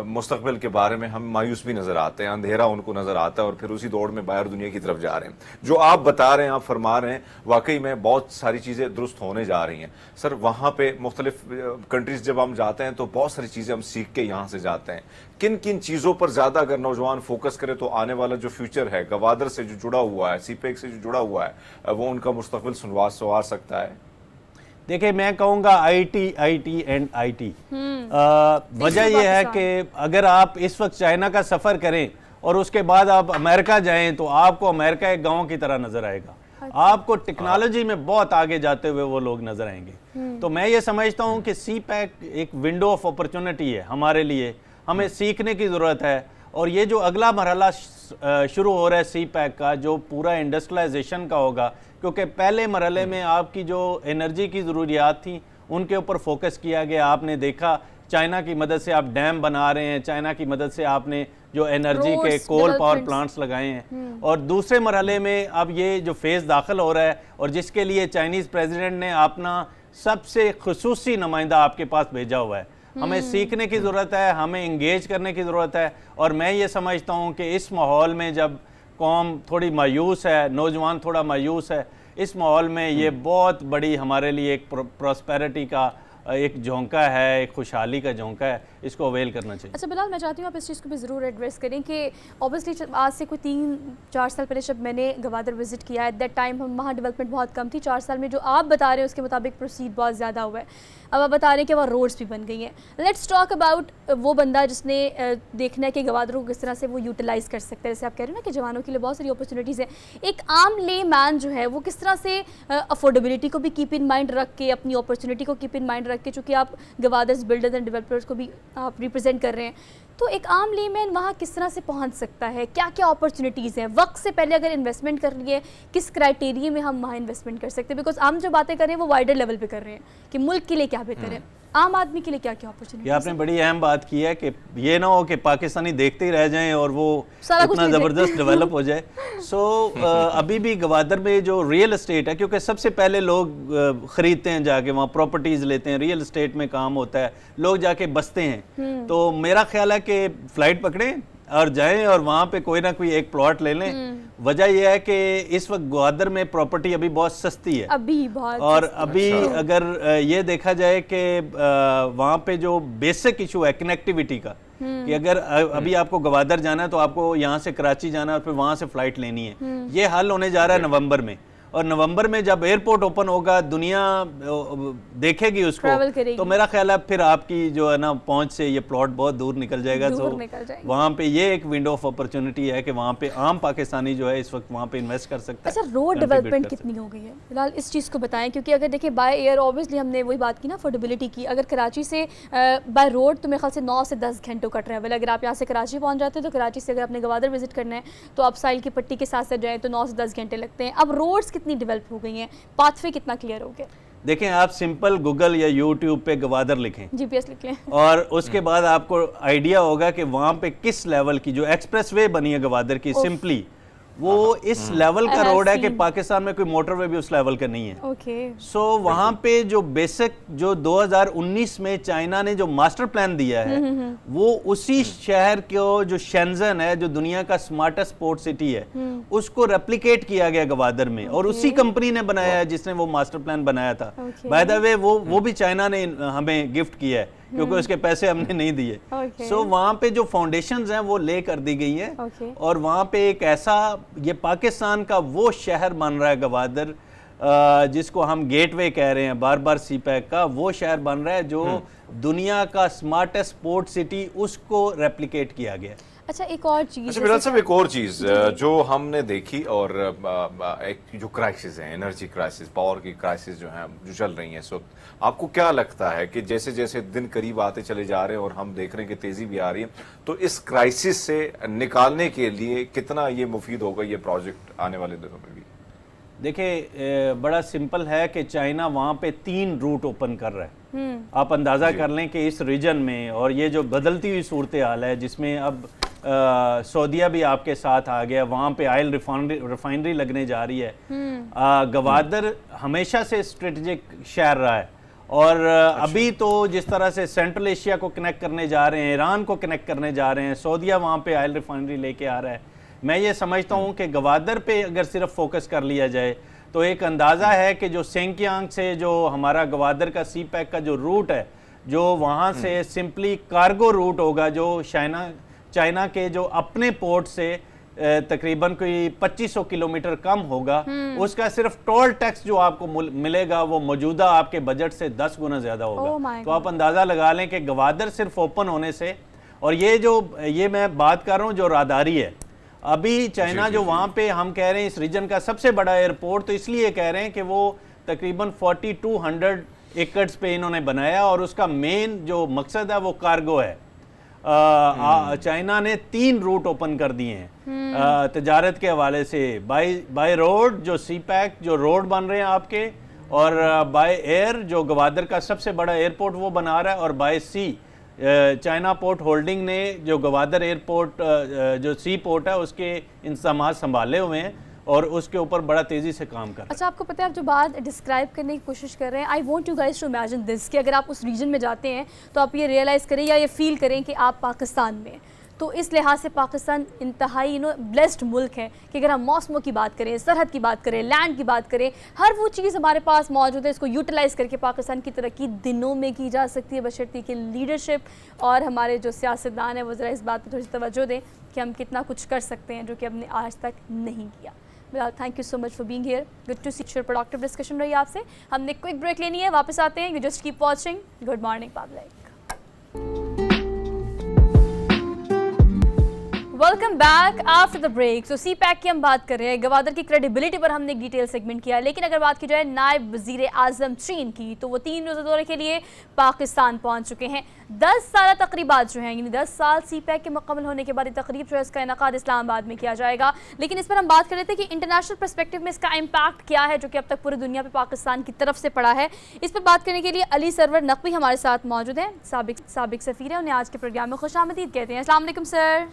مستقبل کے بارے میں ہم مایوس بھی نظر آتے ہیں, اندھیرا ان کو نظر آتا ہے, اور پھر اسی دوڑ میں باہر دنیا کی طرف جا رہے ہیں. جو آپ بتا رہے ہیں, آپ فرما رہے ہیں, واقعی میں بہت ساری چیزیں درست ہونے جا رہی ہیں. سر وہاں پہ مختلف کنٹریز جب ہم جاتے ہیں تو بہت ساری چیزیں ہم سیکھ کے یہاں سے جاتے ہیں. کن کن چیزوں پر زیادہ اگر نوجوان فوکس کرے تو آنے والا جو فیوچر ہے گوادر سے جو جڑا ہوا ہے, سی پیک سے جو جڑا ہوا ہے, وہ ان کا مستقبل سنوار سکتا ہے؟ دیکھیں میں کہوں گا آئی ٹی. وجہ یہ ہے کہ اگر آپ اس وقت چائنا کا سفر کریں اور اس کے بعد آپ امریکہ جائیں تو آپ کو امریکہ ایک گاؤں کی طرح نظر آئے گا. آپ کو ٹیکنالوجی میں بہت آگے جاتے ہوئے وہ لوگ نظر آئیں گے. تو میں یہ سمجھتا ہوں کہ سی پیک ایک ونڈو آف اپرچونٹی ہے ہمارے لیے, ہمیں سیکھنے کی ضرورت ہے. اور یہ جو اگلا مرحلہ شروع ہو رہا ہے سی پیک کا, جو پورا انڈسٹریلائزیشن کا ہوگا, کیونکہ پہلے مرحلے میں آپ کی جو انرجی کی ضروریات تھیں ان کے اوپر فوکس کیا گیا. آپ نے دیکھا چائنا کی مدد سے آپ ڈیم بنا رہے ہیں, چائنا کی مدد سے آپ نے جو انرجی کے کول پاور پلانٹس لگائے ہیں. اور دوسرے مرحلے میں اب یہ جو فیز داخل ہو رہا ہے, اور جس کے لیے چائنیز پریزیڈنٹ نے اپنا سب سے خصوصی نمائندہ آپ کے پاس بھیجا ہوا ہے. ہمیں سیکھنے کی ضرورت ہے, ہمیں انگیج کرنے کی ضرورت ہے. اور میں یہ سمجھتا ہوں کہ اس ماحول میں جب قوم تھوڑی مایوس ہے, نوجوان تھوڑا مایوس ہے, اس ماحول میں یہ بہت بڑی ہمارے لیے ایک پراسپیرٹی کا ایک جھونکا ہے, ایک خوشحالی کا جھونکا ہے, اس کو اویل کرنا چاہیے. اچھا بلال, میں چاہتی ہوں آپ اس چیز کو بھی ضرور ایڈریس کریں کہ اوبیسلی آج سے کوئی 3-4 سال پہلے جب میں نے گوادر وزٹ کیا, ایٹ دیٹ ٹائم وہاں ڈیولپمنٹ بہت کم تھی. 4 سال میں جو آپ بتا رہے ہیں اس کے مطابق پروسیڈ بہت زیادہ ہوا ہے. اب آپ بتا رہے ہیں کہ وہ روڈز بھی بن گئی ہیں. لیٹس ٹاک اباؤٹ وہ بندہ جس نے دیکھنا ہے کہ گوادر کو کس طرح سے وہ یوٹیلائز کر سکتا ہے. جیسے آپ کہہ رہے ہیں نا کہ جوانوں کے لیے بہت ساری اپرچونیٹیز ہیں. ایک عام لے مین جو ہے وہ کس طرح سے افورڈیبلٹی کو بھی کیپ ان مائنڈ رکھ کے, اپنی اپرچونیٹی کو کیپ ان مائنڈ رکھ کے, چونکہ آپ گوادرز بلڈرز اینڈ ڈیولپرز کو بھی آپ ریپرزینٹ کر رہے ہیں, تو ایک عام لے مین وہاں کس طرح سے پہنچ سکتا ہے؟ کیا کیا اپرچونیٹیز ہیں؟ وقت سے پہلے اگر انویسٹمنٹ کر لیے کس کرائٹیریے میں ہم وہاں انویسٹمنٹ کر سکتے ہیں؟ بیکاز ہم جو باتیں کر رہے ہیں وہ وائڈر لیول پہ کر رہے ہیں کہ ملک کے لیے کیا بہتر ہے, عام آدمی کے لیے کیا کیا اپرچونیٹیز. یہ آپ نے بڑی اہم بات کی ہے کہ یہ نہ ہو کہ پاکستانی دیکھتے ہی رہ جائیں اور وہ اتنا زبردست ڈیولپ ہو جائے. سو ابھی بھی گوادر میں جو ریئل اسٹیٹ ہے, کیونکہ سب سے پہلے لوگ خریدتے ہیں جا کے, وہاں پراپرٹیز لیتے ہیں, ریئل اسٹیٹ میں کام ہوتا ہے, لوگ جا کے بستے ہیں. تو میرا خیال ہے کہ فلائٹ پکڑیں اور جائیں اور وہاں پہ کوئی نہ کوئی ایک پلاٹ لے لیں. وجہ یہ ہے کہ اس وقت گوادر میں پراپرٹی ابھی بہت سستی ہے, ابھی بہت, اور ابھی اگر یہ دیکھا جائے کہ وہاں پہ جو بیسک ایشو ہے کنیکٹیویٹی کا, کہ اگر ابھی آپ کو گوادر جانا ہے تو آپ کو یہاں سے کراچی جانا ہے اور پھر وہاں سے فلائٹ لینی ہے. یہ حل ہونے جا رہا ہے نومبر میں, اور نومبر میں جب ایئرپورٹ اوپن ہوگا دنیا دیکھے گی اس کو, تو میرا خیال ہے پھر آپ کی جو ہے نا پہنچ سے یہ پلاٹ بہت دور نکل جائے گا. تو وہاں پہ یہ ایک ونڈو آف اپرچونٹی ہے کہ وہاں پہ عام پاکستانی جو ہے اس وقت وہاں پہ انویسٹ کر سکتا ہے. اچھا, روڈ ڈیولپمنٹ کتنی ہو گئی ہے فی الحال, اس چیز کو بتائیں, کیونکہ اگر دیکھیں بائی ایئر اوبیسلی ہم نے وہی بات کی نا افورڈیبلٹی کی. اگر کراچی سے بائی روڈ تو میرے خیال سے 9 سے 10 گھنٹوں کا ٹریول, اگر آپ یہاں سے کراچی پہنچ جاتے ہیں تو کراچی سے اگر آپ نے گوادر وزٹ کرنا ہے تو آپ سائل کی پٹی کے ساتھ جائیں تو 9 سے 10 گھنٹے لگتے ہیں. اب روڈز کتنی ڈیولپ ہو گئی ہیں, پاتھ وے کتنا کلیئر ہو گیا؟ دیکھیں آپ سمپل گوگل یا یوٹیوب پہ گوادر لکھیں, جی پی ایس لکھ لیں, اور اس کے بعد آپ کو آئیڈیا ہوگا کہ وہاں پہ کس لیول کی جو ایکسپریس وے بنی ہے گوادر کی, سمپلی وہ اس لیول کا روڈ ہے کہ پاکستان میں کوئی موٹر وے بھی اس لیول کا نہیں ہے. سو وہاں پہ جو بیسک جو 2019 میں چائنا نے جو ماسٹر پلان دیا ہے وہ اسی شہر کو جو شینزن ہے, جو دنیا کا سمارٹسٹ پورٹ سٹی ہے, اس کو ریپلیکیٹ کیا گیا گوادر میں, اور اسی کمپنی نے بنایا ہے جس نے وہ ماسٹر پلان بنایا تھا. بائی دا وے وہ بھی چائنا نے ہمیں گفٹ کیا ہے کیونکہ اس کے پیسے ہم نے نہیں دیے. سو وہاں پہ جو فاؤنڈیشنز ہیں وہ لے کر دی گئی ہیں, اور وہاں پہ ایک ایسا, یہ پاکستان کا وہ شہر بن رہا ہے گوادر جس کو ہم گیٹ وے کہہ رہے ہیں بار بار سی پیک کا, وہ شہر بن رہا ہے جو دنیا کا سمارٹسٹ پورٹ سٹی, اس کو ریپلیکیٹ کیا گیا. اچھا ایک اور چیز, اچھا بلال صاحب, ایک اور چیز جو ہم نے دیکھی, اور ایک جو کرائسس ہیں, انرجی کرائسس, پاور کی کرائسس جو ہیں جو چل رہی ہیں اس وقت, آپ کو کیا لگتا ہے کہ جیسے جیسے دن قریب آتے چلے جا رہے ہیں اور ہم دیکھ رہے ہیں کہ تیزی بھی آ رہی ہے, تو اس کرائسس سے نکالنے کے لیے کتنا یہ مفید ہوگا یہ پروجیکٹ آنے والے دنوں میں بھی؟ دیکھیں بڑا سمپل ہے کہ چائنا وہاں پہ 3 روٹ اوپن کر رہا ہے. آپ اندازہ کر لیں کہ اس ریجن میں, اور یہ جو بدلتی ہوئی صورتحال ہے جس میں اب سعودیہ بھی آپ کے ساتھ آ گیا, وہاں پہ آئل ریفائنری لگنے جا رہی ہے. گوادر ہمیشہ سے اسٹریٹجک شہر رہا ہے, اور ابھی تو جس طرح سے سینٹرل ایشیا کو کنیکٹ کرنے جا رہے ہیں, ایران کو کنیکٹ کرنے جا رہے ہیں, سعودیہ وہاں پہ آئل ریفائنری لے کے آ رہا ہے. میں یہ سمجھتا ہوں کہ گوادر پہ اگر صرف فوکس کر لیا جائے تو ایک اندازہ ہے کہ جو سینکیانگ سے جو ہمارا گوادر کا سی پیک کا جو روٹ ہے, جو وہاں سے سمپلی کارگو روٹ ہوگا, جو چائنا کے جو اپنے پورٹ سے تقریباً کوئی 2500 کلومیٹر کم ہوگا, اس کا صرف ٹول ٹیکس جو آپ کو ملے گا وہ موجودہ آپ کے بجٹ سے 10 گنا زیادہ ہوگا. تو آپ اندازہ لگا لیں کہ گوادر صرف اوپن ہونے سے, اور یہ میں بات کر رہا ہوں جو راداری ہے, ابھی چائنا جو وہاں پہ ہم کہہ رہے ہیں اس ریجن کا سب سے بڑا ایئرپورٹ, تو اس لیے کہہ رہے ہیں کہ وہ تقریباً 4200 ایکڑز پہ انہوں نے بنایا, اور اس کا مین جو مقصد ہے وہ کارگو ہے. چائنا نے 3 روٹ اوپن کر دیے ہیں تجارت کے حوالے سے, بائی روڈ جو سی پیک جو روڈ بن رہے ہیں آپ کے, اور بائی ایئر جو گوادر کا سب سے بڑا ایئرپورٹ وہ بنا رہا ہے, اور بائی سی چائنا پورٹ ہولڈنگ نے جو گوادر ایئرپورٹ جو سی پورٹ ہے اس کے انتظامات سنبھالے ہوئے ہیں, اور اس کے اوپر بڑا تیزی سے کام کر رہا ہے. اچھا آپ کو پتہ ہے آپ جو بات ڈسکرائب کرنے کی کوشش کر رہے ہیں, I want you guys to imagine this کہ اگر آپ اس ریجن میں جاتے ہیں تو آپ یہ ریئلائز کریں یا یہ فیل کریں کہ آپ پاکستان میں ہیں. تو اس لحاظ سے پاکستان انتہائی بلیسڈ ملک ہے کہ اگر ہم موسموں کی بات کریں, سرحد کی بات کریں, لینڈ کی بات کریں, ہر وہ چیز ہمارے پاس موجود ہے. اس کو یوٹیلائز کر کے پاکستان کی ترقی دنوں میں کی جا سکتی ہے, بشرطیکہ کہ لیڈرشپ اور ہمارے جو سیاستدان ہیں وہ ذرا اس بات پہ تھوڑی سی توجہ دیں کہ ہم کتنا کچھ کر سکتے ہیں جو کہ ہم نے آج تک نہیں کیا. Thank you so much for being here. Good to see your productive discussion رہی آپ سے. ہم نے کوئک بریک لینی ہے, واپس آتے ہیں. You just keep watching good morning public. Welcome back after the break. So CPEC کی ہم بات کر رہے ہیں, گوادر کی کریڈیبلٹی پر ہم نے ایک ڈیٹیل سیگمنٹ کیا ہے, لیکن اگر بات کی جائے نائب وزیر اعظم چین کی تو وہ 3 روزہ دورے کے لیے پاکستان پہنچ چکے ہیں. 10 سالہ تقریبات جو ہیں, یعنی 10 سال سی پیک کے مکمل ہونے کے بعد تقریب جو ہے اس کا انعقاد اسلام آباد میں کیا جائے گا. لیکن اس پر ہم بات کر رہے تھے کہ انٹرنیشنل پرسپیکٹو میں اس کا امپیکٹ کیا ہے جو کہ اب تک پوری دنیا پہ پاکستان کی طرف سے پڑا ہے. اس پر بات کرنے کے لیے علی سرور نقوی ہمارے ساتھ موجود ہیں, سابق سفیر ہیں. انہیں آج کے پروگرام میں خوش آمدید کہتے ہیں. السلام علیکم سر.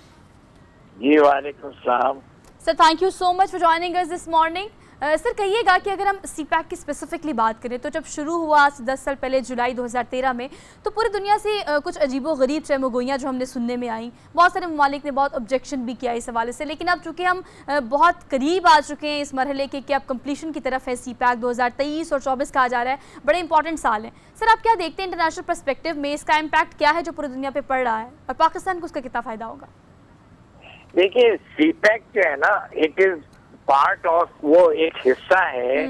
جی وعلیکم السلام sir, thank you so much for joining us this morning. Sir کہیے گا کہ اگر ہم سی پیک کی اسپیسیفکلی بات کریں تو جب شروع ہوا 10 سال پہلے جولائی 2013 میں, تو پوری دنیا سے کچھ عجیب و غریب چہمگوئیاں جو ہم نے سننے میں آئیں. بہت سارے ممالک نے بہت آبجیکشن بھی کیا اس حوالے سے, لیکن اب چونکہ ہم بہت قریب آ چکے ہیں اس مرحلے کے کہ اب کمپلیشن کی طرف ہے سی پیک 2023 اور 24 کہا جا رہا ہے, بڑے امپورٹنٹ سال ہیں. سر آپ کیا دیکھتے ہیں انٹرنیشنل پرسپیکٹو میں اس کا امپیکٹ کیا ہے جو پوری دنیا پہ پڑ رہا ہے, اور پاکستان کو اس کا کتنا فائدہ ہوگا؟ دیکھیے سی پیک جو ہے نا, اٹ از پارٹ آف, وہ ایک حصہ ہے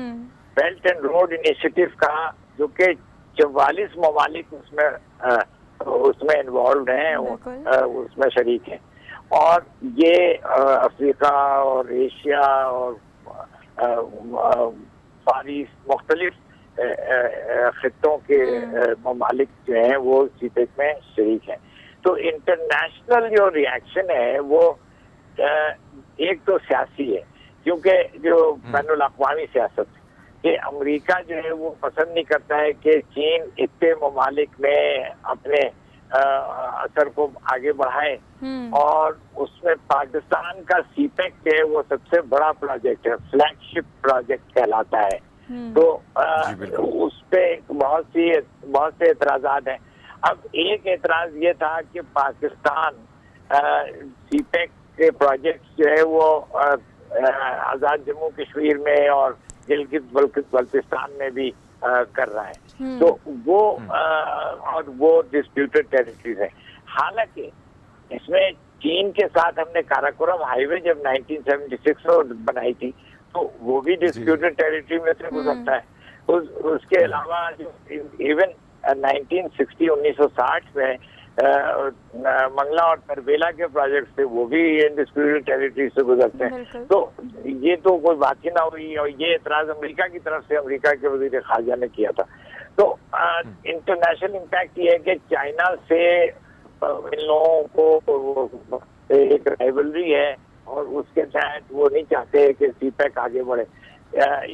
بیلٹ اینڈ روڈ انیشیٹو کا, جو کہ 44 ممالک اس میں انوالوڈ ہیں, اس میں شریک ہیں. اور یہ افریقہ اور ایشیا اور مختلف خطوں کے ممالک جو ہیں وہ سی پیک میں شریک ہیں. تو انٹرنیشنل جو ریاکشن ہے وہ ایک تو سیاسی ہے, کیونکہ جو بین الاقوامی سیاست کہ امریکہ جو ہے وہ پسند نہیں کرتا ہے کہ چین اتنے ممالک میں اپنے اثر کو آگے بڑھائے, اور اس میں پاکستان کا سی پیک جو ہے وہ سب سے بڑا پروجیکٹ ہے, فلیگ شپ پروجیکٹ کہلاتا ہے. تو اس پہ بہت سے اعتراضات ہیں. اب ایک اعتراض یہ تھا کہ پاکستان سی پیک کے پروجیکٹ جو ہے وہ آزاد جموں کشمیر میں اور گلگت بلتستان میں بھی کر رہا ہے, تو وہ اور وہ ڈسپیوٹڈ ٹیریٹریز ہیں. حالانکہ اس میں چین کے ساتھ ہم نے کاراکورم ہائی وے جب 1976 میں بنائی تھی تو وہ بھی ڈسپیوٹڈ ٹیریٹری میں سے گزرتا ہے. اس کے علاوہ ایون 1960 میں منگلا اور تربیلا کے پروجیکٹس تھے, وہ بھی ڈسپیوٹڈ ٹیریٹری سے گزرتے ہیں. تو یہ تو کوئی بات ہی نہ ہوئی, اور یہ اعتراض امریکہ کی طرف سے امریکہ کے وزیر خارجہ نے کیا تھا. تو انٹرنیشنل امپیکٹ یہ ہے کہ چائنا سے ان لوگوں کو ایک رائیولری ہے, اور اس کے تحت وہ نہیں چاہتے کہ سی پیک آگے بڑھے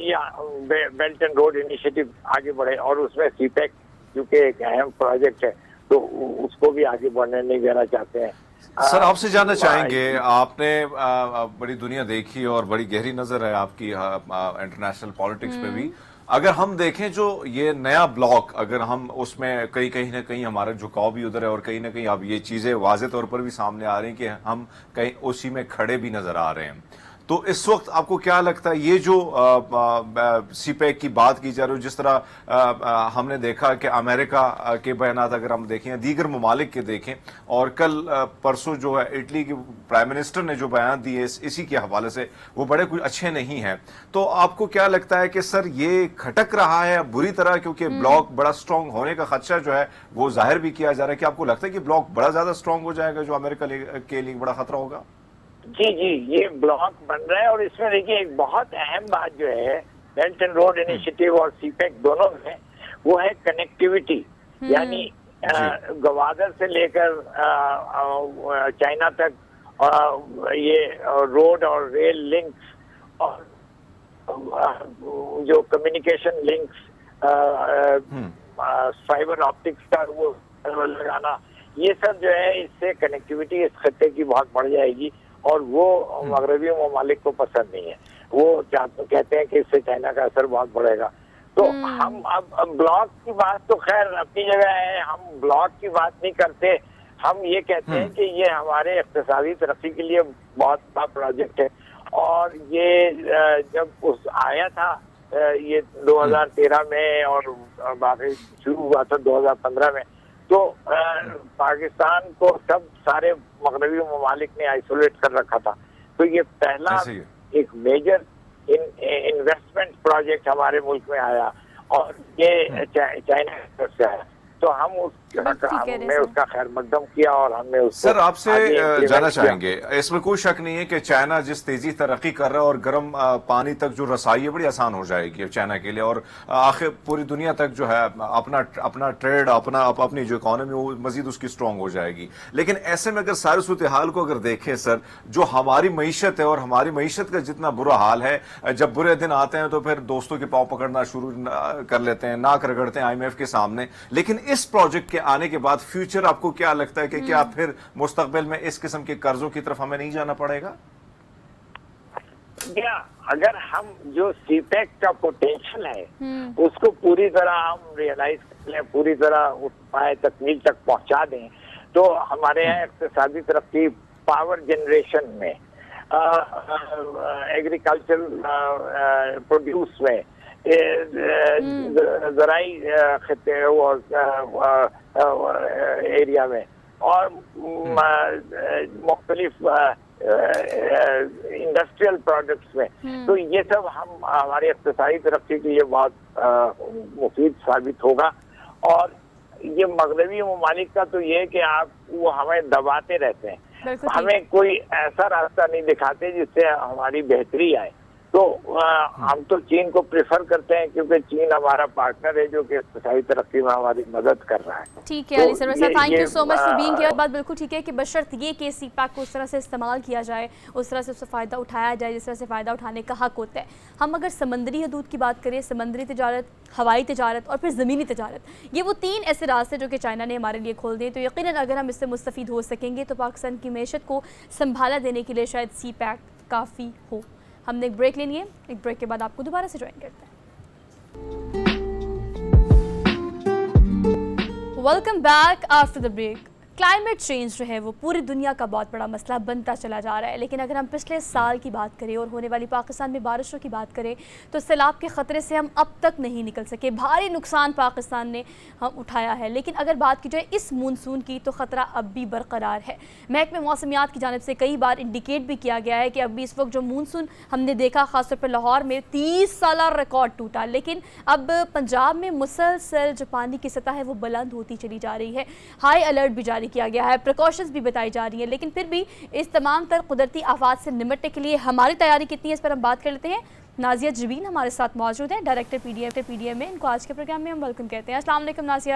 یا بیلٹ اینڈ روڈ انیشیٹو آگے بڑھے, اور اس میں سی پیک کیونکہ ایک اہم پروجیکٹ ہے تو اس کو بھی آگے بڑھنے نہیں دینا چاہتے ہیں. سر آپ سے جاننا چاہیں گے, آپ نے بڑی دنیا دیکھی اور بڑی گہری نظر ہے آپ کی انٹرنیشنل پالیٹکس پہ بھی. اگر ہم دیکھیں جو یہ نیا بلاک, اگر ہم اس میں کہیں نہ کہیں ہمارا جھکاؤ بھی ادھر ہے, اور کہیں نہ کہیں اب یہ چیزیں واضح طور پر بھی سامنے آ رہی ہیں کہ ہم کہیں اسی میں کھڑے بھی نظر آ رہے ہیں. تو اس وقت آپ کو کیا لگتا ہے یہ جو سی پیک کی بات کی جا رہی ہے, جس طرح ہم نے دیکھا کہ امریکہ کے بیانات اگر ہم دیکھیں یا دیگر ممالک کے دیکھیں, اور کل پرسوں جو ہے اٹلی کے پرائم منسٹر نے جو بیان دیے اسی کے حوالے سے وہ بڑے کچھ اچھے نہیں ہیں. تو آپ کو کیا لگتا ہے کہ سر یہ کھٹک رہا ہے بری طرح, کیونکہ بلاک بڑا سٹرونگ ہونے کا خدشہ جو ہے وہ ظاہر بھی کیا جا رہا ہے, کہ آپ کو لگتا ہے کہ بلاک بڑا زیادہ سٹرونگ ہو جائے گا جو امریکہ کے لیے بڑا خطرہ ہوگا؟ جی یہ بلاک بن رہا ہے, اور اس میں دیکھیے ایک بہت اہم بات جو ہے بیلٹ اینڈ روڈ انیشیٹو اور سی پیک دونوں میں, وہ ہے کنیکٹیویٹی. یعنی گوادر سے لے کر چائنا تک یہ روڈ اور ریل لنکس, اور جو کمیونیکیشن لنکس, فائبر آپٹکس کا وہ لگانا, یہ سب جو ہے اس سے کنیکٹیویٹی اس خطے کی بہت بڑھ جائے گی, اور وہ مغربی ممالک کو پسند نہیں ہے. وہ کہتے ہیں کہ اس سے چائنا کا اثر بہت بڑھے گا. تو ہم اب بلاک کی بات تو خیر اپنی جگہ ہے, ہم بلاک کی بات نہیں کرتے, ہم یہ کہتے ہیں کہ یہ ہمارے اقتصادی ترقی کے لیے بہت بڑا پروجیکٹ ہے. اور یہ جب آیا تھا یہ 2013 میں اور باقی شروع ہوا تھا 2015 میں, تو پاکستان کو سارے مغربی ممالک نے آئسولیٹ کر رکھا تھا. تو یہ پہلا ایک میجر انویسٹمنٹ پروجیکٹ ہمارے ملک میں آیا, اور یہ چائنا کی طرف سے آیا. تو ہم نے اس کا خیر مقدم کیا, اور ہم نے اس کو سر آپ سے جاننا چاہیں گے, اس میں کوئی شک نہیں ہے کہ چائنا جس تیزی ترقی کر رہا ہے اور گرم پانی تک جو رسائی ہے بڑی آسان ہو جائے گی چائنا کے لیے, اور آخر پوری دنیا تک جو ہے اپنا ٹریڈ اپنی جو اکانومی وہ مزید اس کی سٹرونگ ہو جائے گی. لیکن ایسے میں اگر ساری صورتحال کو اگر دیکھیں سر, جو ہماری معیشت ہے اور ہماری معیشت کا جتنا برا حال ہے, جب برے دن آتے ہیں تو پھر دوستوں کے پاؤں پکڑنا شروع کر لیتے ہیں, ناک رگڑتے ہیں IMF کے سامنے. لیکن اس پروجیکٹ کے آنے کے بعد فیوچر آپ کو کیا لگتا ہے کہ کیا پھر مستقبل میں اس قسم کے قرضوں کی طرف ہمیں نہیں جانا پڑے گا؟ اگر ہم جو سی پیک کا پوٹینشل ہے اس کو پوری طرح ہم ریئلائز کر لیں, پوری طرح پائے تکمیل تک پہنچا دیں, تو ہمارے یہاں اقتصادی ترقی پاور جنریشن میں, ایگریکلچر پروڈیوس میں, زرعی خطے اور ایریا میں, اور مختلف انڈسٹریل پروڈکٹس میں, تو یہ سب ہماری اقتصادی ترقی کے لیے بہت مفید ثابت ہوگا. اور یہ مغربی ممالک کا تو یہ کہ وہ ہمیں دباتے رہتے ہیں, ہمیں کوئی ایسا راستہ نہیں دکھاتے جس سے ہماری بہتری آئے. تو ہم تو چین کو پریفر کرتے ہیں کیونکہ چین ہمارا پارٹنر ہے جو کہ اقتصادی ترقی میں ہماری مدد کر رہا ہے. ٹھیک ہے Ali sir, thank you so much for being here. بات بالکل ٹھیک ہے کہ بشرط یہ کہ سی پیک کو اس طرح سے استعمال کیا جائے, اس طرح سے اس سے فائدہ اٹھایا جائے جس طرح سے فائدہ اٹھانے کا حق ہوتا ہے. ہم اگر سمندری حدود کی بات کریں, سمندری تجارت, ہوائی تجارت اور پھر زمینی تجارت, یہ وہ 3 ایسے راستے جو کہ چائنا نے ہمارے لیے کھول دیے, تو یقیناً اگر ہم اس سے مستفید ہو سکیں گے تو پاکستان کی معیشت کو سنبھالا دینے کے لیے شاید سی پیک کافی ہو. ہم نے ایک بریک لینی ہے, ایک بریک کے بعد آپ کو دوبارہ سے جوائن کرتے ہیں. Welcome back after the break. Climate change جو ہے وہ پوری دنیا کا بہت بڑا مسئلہ بنتا چلا جا رہا ہے, لیکن اگر ہم پچھلے سال کی بات کریں اور ہونے والی پاکستان میں بارشوں کی بات کریں تو سیلاب کے خطرے سے ہم اب تک نہیں نکل سکے. بھاری نقصان پاکستان نے اٹھایا ہے, لیکن اگر بات کی جائے اس مونسون کی تو خطرہ اب بھی برقرار ہے. محکمہ موسمیات کی جانب سے کئی بار انڈیکیٹ بھی کیا گیا ہے کہ اب بھی اس وقت جو مونسون ہم نے دیکھا خاص طور پر لاہور میں 30 سالہ ریکارڈ ٹوٹا, لیکن اب پنجاب میں مسلسل جو پانی کی سطح ہے وہ بلند ہوتی چلی جا رہی ہے. ہائی الرٹ بھی جاری کیا گیا ہے, پریکاشنز بھی بتائی جا رہی ہیں, لیکن پھر بھی اس تمام تر قدرتی آفات سے نمٹنے کے لیے ہماری تیاری کتنی ہے اس پر ہم بات کر لیتے ہیں. نازیہ جبین ہمارے ساتھ موجود ہیں, ڈائریکٹر پی ڈی ایم میں. ان کو آج کے پروگرام میں ہم ویلکم کہتے ہیں. السلام علیکم نازیہ.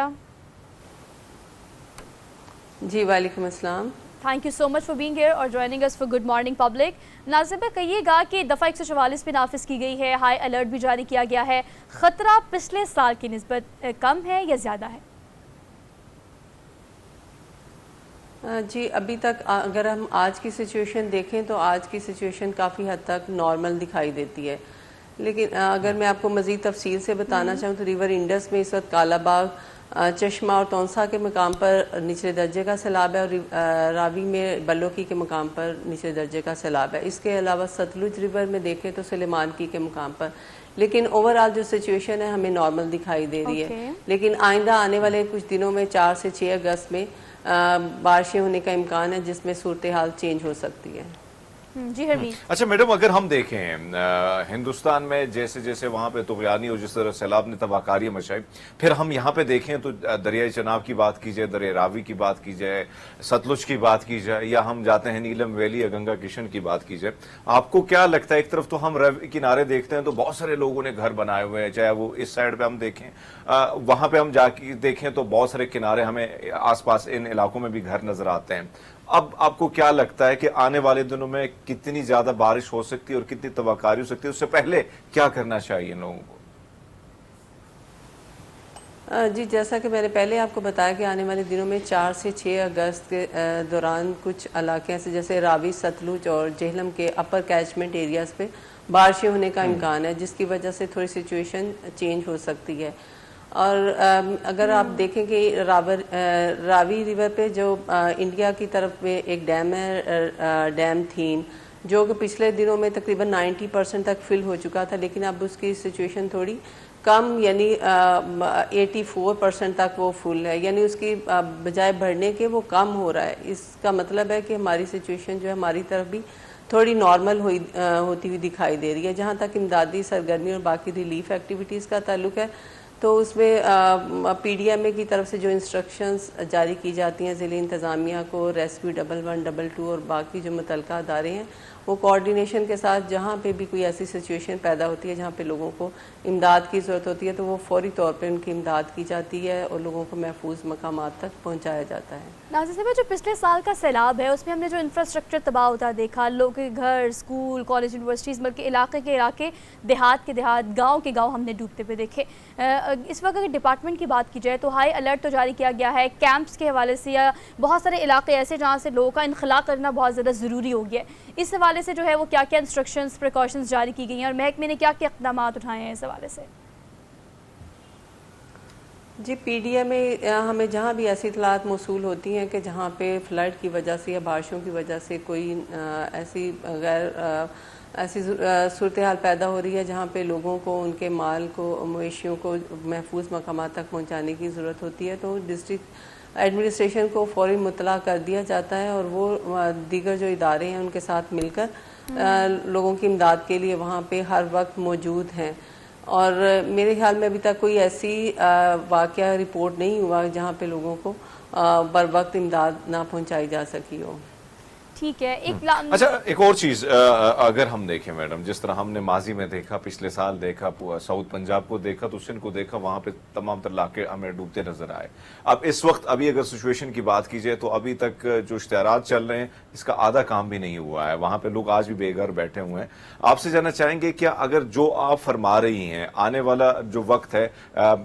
جی وعلیکم السلام. Thank you so much for being here اور joining us for good morning public. ناظر کہیے گا کہ دفعہ 144 پہ نافذ کی گئی ہے, ہائی الرٹ بھی جاری کیا گیا ہے, خطرہ پچھلے سال کی نسبت کم ہے یا زیادہ ہے؟ جی ابھی تک اگر ہم آج کی سچویشن دیکھیں تو آج کی سچویشن کافی حد تک نارمل دکھائی دیتی ہے, لیکن اگر میں آپ کو مزید تفصیل سے بتانا چاہوں تو ریور انڈس میں اس وقت کالا باغ, چشمہ اور تونسا کے مقام پر نچلے درجے کا سیلاب ہے, اور راوی میں بلوکی کے مقام پر نچلے درجے کا سیلاب ہے. اس کے علاوہ ستلج ریور میں دیکھیں تو سلیمان کی کے مقام پر, لیکن اوورآل جو سچویشن ہے ہمیں نارمل دکھائی دے رہی ہے. لیکن آئندہ آنے والے کچھ دنوں میں 4 سے 6 اگست میں بارشیں ہونے کا امکان ہے جس میں صورتحال چینج ہو سکتی ہے. جی حمید. اچھا میڈم, اگر ہم دیکھیں ہندوستان میں جیسے جیسے وہاں پہ طغیانی اور جس طرح سیلاب نے تباہ کاری مچائی, پھر ہم یہاں پہ دیکھیں تو دریائے چناب کی بات کی جائے, دریائے راوی کی بات کی جائے, ستلج کی بات کی جائے, یا ہم جاتے ہیں نیلم ویلی یا گنگا کشن کی بات کی جائے, آپ کو کیا لگتا ہے؟ ایک طرف تو ہم کنارے دیکھتے ہیں تو بہت سارے لوگوں نے گھر بنائے ہوئے ہیں, چاہے وہ اس سائڈ پہ ہم دیکھیں, وہاں پہ ہم جا کے دیکھیں تو بہت سارے کنارے ہمیں آس پاس ان علاقوں میں بھی گھر نظر آتے ہیں. اب آپ کو کیا لگتا ہے کہ آنے والے دنوں میں کتنی زیادہ بارش ہو سکتی ہے اور کتنی تباہ کاری ہو سکتی ہے؟ اس سے پہلے کیا کرنا چاہیے لوگوں کو؟ جی جیسا کہ میں نے پہلے آپ کو بتایا کہ آنے والے دنوں میں 4 سے 6 اگست کے دوران کچھ علاقے ایسے جیسے راوی، ستلج اور جہلم کے اپر کیچمنٹ ایریاز پہ بارشیں ہونے کا امکان ہے، جس کی وجہ سے تھوڑی سچویشن چینج ہو سکتی ہے. اور اگر آپ دیکھیں کہ راوی ریور پہ جو انڈیا کی طرف میں ایک ڈیم ہے، ڈیم تھین، جو کہ پچھلے دنوں میں تقریباً 90% تک فل ہو چکا تھا، لیکن اب اس کی سچویشن تھوڑی کم، یعنی 84% تک وہ فل ہے، یعنی اس کی بجائے بڑھنے کے وہ کم ہو رہا ہے. اس کا مطلب ہے کہ ہماری سچویشن جو ہے ہماری طرف بھی تھوڑی نارمل ہوتی ہوئی دکھائی دے رہی ہے. جہاں تک امدادی سرگرمی اور باقی ریلیف ایکٹیویٹیز کا تعلق ہے تو اس میں پی ڈی ایم اے کی طرف سے جو انسٹرکشنز جاری کی جاتی ہیں ضلعی انتظامیہ کو، ریسکیو 1122 اور باقی جو متعلقہ ادارے ہیں، وہ کوارڈینیشن کے ساتھ جہاں پہ بھی کوئی ایسی سچویشن پیدا ہوتی ہے جہاں پہ لوگوں کو امداد کی ضرورت ہوتی ہے تو وہ فوری طور پہ ان کی امداد کی جاتی ہے اور لوگوں کو محفوظ مقامات تک پہنچایا جاتا ہے. ناظر صاحبہ، جو پچھلے سال کا سیلاب ہے اس میں ہم نے جو انفراسٹرکچر تباہ ہوتا دیکھا، لوگوں کے گھر، اسکول، کالج، یونیورسٹیز، بلکہ علاقے کے علاقے، دیہات کے دیہات، گاؤں کے گاؤں ہم نے ڈوبتے پہ دیکھے. اس وقت اگر ڈپارٹمنٹ کی بات کی جائے تو ہائی الرٹ تو جاری کیا گیا ہے کیمپس کے حوالے سے، یا بہت سارے علاقے ایسے جہاں سے لوگوں کا انخلاء کرنا بہت زیادہ ضروری ہو گیا ہے. اس حوالے سے جو ہے وہ کیا کیا انسٹرکشنز، پریکاشنز جاری کی گئی ہیں اور محکمے نے کیا کیا اقدامات اٹھائے ہیں اس حوالے سے؟ جی پی ڈی ایم اے ہمیں جہاں بھی ایسی اطلاعات موصول ہوتی ہیں کہ جہاں پہ فلڈ کی وجہ سے یا بارشوں کی وجہ سے کوئی ایسی صورتحال پیدا ہو رہی ہے جہاں پہ لوگوں کو ان کے مال کو، مویشیوں کو محفوظ مقامات تک پہنچانے کی ضرورت ہوتی ہے تو ڈسٹرکٹ ایڈمنسٹریشن کو فوری مطلع کر دیا جاتا ہے اور وہ دیگر جو ادارے ہیں ان کے ساتھ مل کر لوگوں کی امداد کے لیے وہاں پہ ہر وقت موجود ہیں. اور میرے خیال میں ابھی تک کوئی ایسی واقعہ رپورٹ نہیں ہوا جہاں پہ لوگوں کو بر وقت امداد نہ پہنچائی جا سکی ہو. ٹھیک ہے. اچھا ایک اور چیز اگر ہم دیکھیں میڈم، جس طرح ہم نے ماضی میں دیکھا، پچھلے سال دیکھا، ساؤتھ پنجاب کو دیکھا تو سندھ کو دیکھا، وہاں پہ تمام تر علاقے ہمیں ڈوبتے نظر آئے. اب اس وقت ابھی اگر سچویشن کی بات کی جائے تو ابھی تک جو اشتہارات چل رہے ہیں اس کا آدھا کام بھی نہیں ہوا ہے، وہاں پہ لوگ آج بھی بے گھر بیٹھے ہوئے ہیں. آپ سے جاننا چاہیں گے کیا اگر جو آپ فرما رہی ہیں آنے والا جو وقت ہے،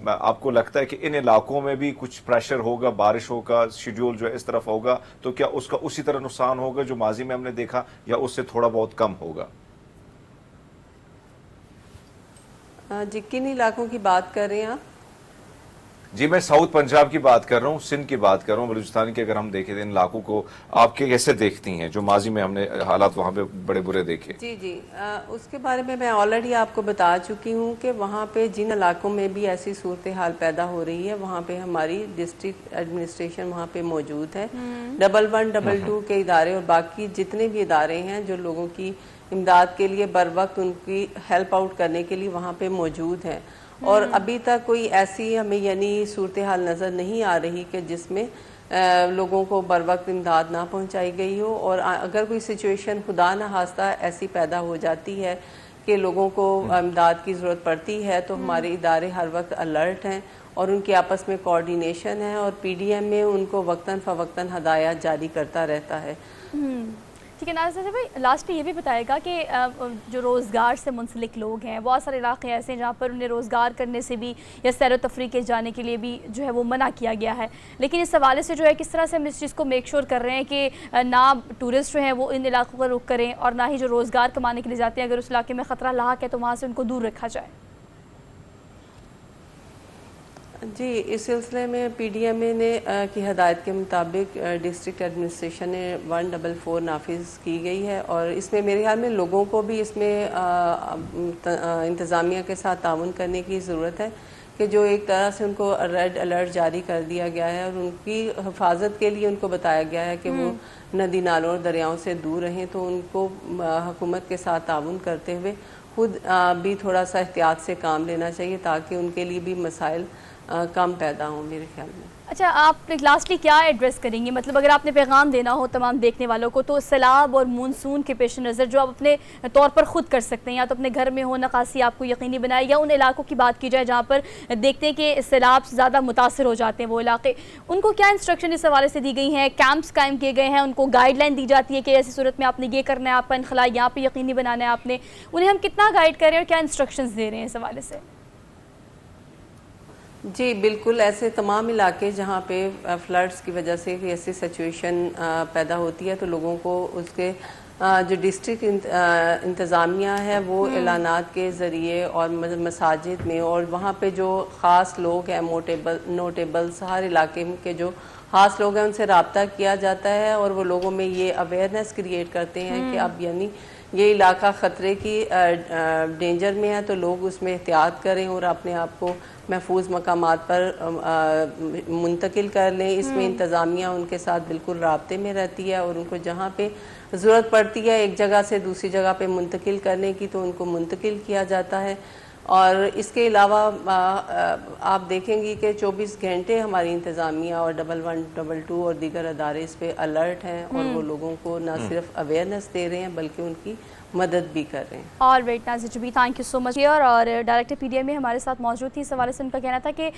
آپ کو لگتا ہے کہ ان علاقوں میں بھی کچھ پریشر ہوگا، بارشوں کا شیڈیول جو ہے اس طرف ہوگا تو کیا اس کا اسی طرح نقصان ہوگا جو ماضی میں ہم نے دیکھا یا اس سے تھوڑا بہت کم ہوگا؟ جی کن علاقوں کی بات کر رہے ہیں آپ؟ جی میں ساؤتھ پنجاب کی بات کر رہا ہوں، سندھ کی بات کر رہا ہوں، بلوچستان کی. اگر ہم دیکھیں ان علاقوں کو آپ کے کیسے دیکھتی ہیں جو ماضی میں ہم نے حالات وہاں پہ بڑے برے دیکھے؟ جی اس کے بارے میں آلریڈی آپ کو بتا چکی ہوں کہ وہاں پہ جن علاقوں میں بھی ایسی صورتحال پیدا ہو رہی ہے وہاں پہ ہماری ڈسٹرکٹ ایڈمنسٹریشن وہاں پہ موجود ہے. 1122 کے ادارے اور باقی جتنے بھی ادارے ہیں جو لوگوں کی امداد کے لیے بر وقت ان کی ہیلپ آؤٹ کرنے کے لیے وہاں پہ موجود ہیں. اور ابھی تک کوئی ایسی ہمیں یعنی صورتحال نظر نہیں آ رہی کہ جس میں لوگوں کو بر وقت امداد نہ پہنچائی گئی ہو. اور اگر کوئی سچویشن خدا نخواستہ ایسی پیدا ہو جاتی ہے کہ لوگوں کو امداد کی ضرورت پڑتی ہے تو ہمارے ادارے ہر وقت الرٹ ہیں اور ان کے آپس میں کوارڈینیشن ہے اور پی ڈی ایم میں ان کو وقتاً فوقتاً ہدایات جاری کرتا رہتا ہے. ٹھیک ہے. ناظر صاحب بھائی لاسٹ یہ بھی بتائے گا کہ جو روزگار سے منسلک لوگ ہیں، بہت سارے علاقے ایسے ہیں جہاں پر انہیں روزگار کرنے سے بھی یا سیر و تفریح کے جانے کے لیے بھی جو ہے وہ منع کیا گیا ہے، لیکن اس حوالے سے جو ہے کس طرح سے ہم اس چیز کو میک شور کر رہے ہیں کہ نہ ٹورسٹ جو ہیں وہ ان علاقوں کا رخ کریں اور نہ ہی جو روزگار کمانے کے لیے جاتے ہیں اگر اس علاقے میں خطرہ لاحق ہے تو وہاں سے ان کو دور رکھا جائے؟ جی اس سلسلے میں پی ڈی ایم اے نے کی ہدایت کے مطابق ڈسٹرکٹ ایڈمنسٹریشن نے 144 نافذ کی گئی ہے اور اس میں میرے خیال میں لوگوں کو بھی اس میں انتظامیہ کے ساتھ تعاون کرنے کی ضرورت ہے کہ جو ایک طرح سے ان کو ریڈ الرٹ جاری کر دیا گیا ہے اور ان کی حفاظت کے لیے ان کو بتایا گیا ہے کہ وہ ندی نالوں اور دریاؤں سے دور رہیں تو ان کو حکومت کے ساتھ تعاون کرتے ہوئے خود بھی تھوڑا سا احتیاط سے کام لینا چاہیے تاکہ ان کے لیے بھی مسائل کم پیدا ہوں میرے خیال میں. اچھا آپ لاسٹلی کیا ایڈریس کریں گے، مطلب اگر آپ نے پیغام دینا ہو تمام دیکھنے والوں کو تو سیلاب اور مونسون کے پیش نظر جو آپ اپنے طور پر خود کر سکتے ہیں، یا تو اپنے گھر میں ہو نقاسی آپ کو یقینی بنائے، یا ان علاقوں کی بات کی جائے جہاں پر دیکھتے ہیں کہ سیلاب سے زیادہ متاثر ہو جاتے ہیں وہ علاقے، ان کو کیا انسٹرکشن اس حوالے سے دی گئی ہیں؟ کیمپس قائم کیے گئے ہیں، ان کو گائیڈ لائن دی جاتی ہے کہ ایسی صورت میں آپ نے یہ کرنا ہے، آپ کا انخلاء یہاں پہ یقینی بنانا ہے آپ نے، انہیں ہم کتنا گائیڈ کر رہے ہیں اور کیا انسٹرکشنز دے رہے ہیں اس حوالے سے؟ جی بالکل، ایسے تمام علاقے جہاں پہ فلڈز کی وجہ سے کوئی ایسی سچویشن پیدا ہوتی ہے تو لوگوں کو اس کے جو ڈسٹرکٹ انتظامیہ ہے وہ اعلانات کے ذریعے اور مساجد میں اور وہاں پہ جو خاص لوگ ہیں نوٹیبلز ہر علاقے کے جو خاص لوگ ہیں ان سے رابطہ کیا جاتا ہے اور وہ لوگوں میں یہ اویئرنیس کریٹ کرتے ہیں کہ اب یعنی یہ علاقہ خطرے کی ڈینجر میں ہے تو لوگ اس میں احتیاط کریں اور اپنے آپ کو محفوظ مقامات پر منتقل کر لیں. اس میں انتظامیہ ان کے ساتھ بالکل رابطے میں رہتی ہے اور ان کو جہاں پہ ضرورت پڑتی ہے ایک جگہ سے دوسری جگہ پہ منتقل کرنے کی تو ان کو منتقل کیا جاتا ہے. اور اس کے علاوہ آپ دیکھیں گی کہ 24 گھنٹے ہماری انتظامیہ اور 112 اور دیگر ادارے اس پہ الرٹ ہیں اور وہ لوگوں کو نہ صرف اویئرنیس دے رہے ہیں بلکہ ان کی مدد بھی کر رہے ہیں. اور ویٹ نازی جبی تھینک یو سو مچ. اور ڈائریکٹر پی ڈی ایم میں ہمارے ساتھ موجود تھی. اس حوالے سے ان کا کہنا تھا کہ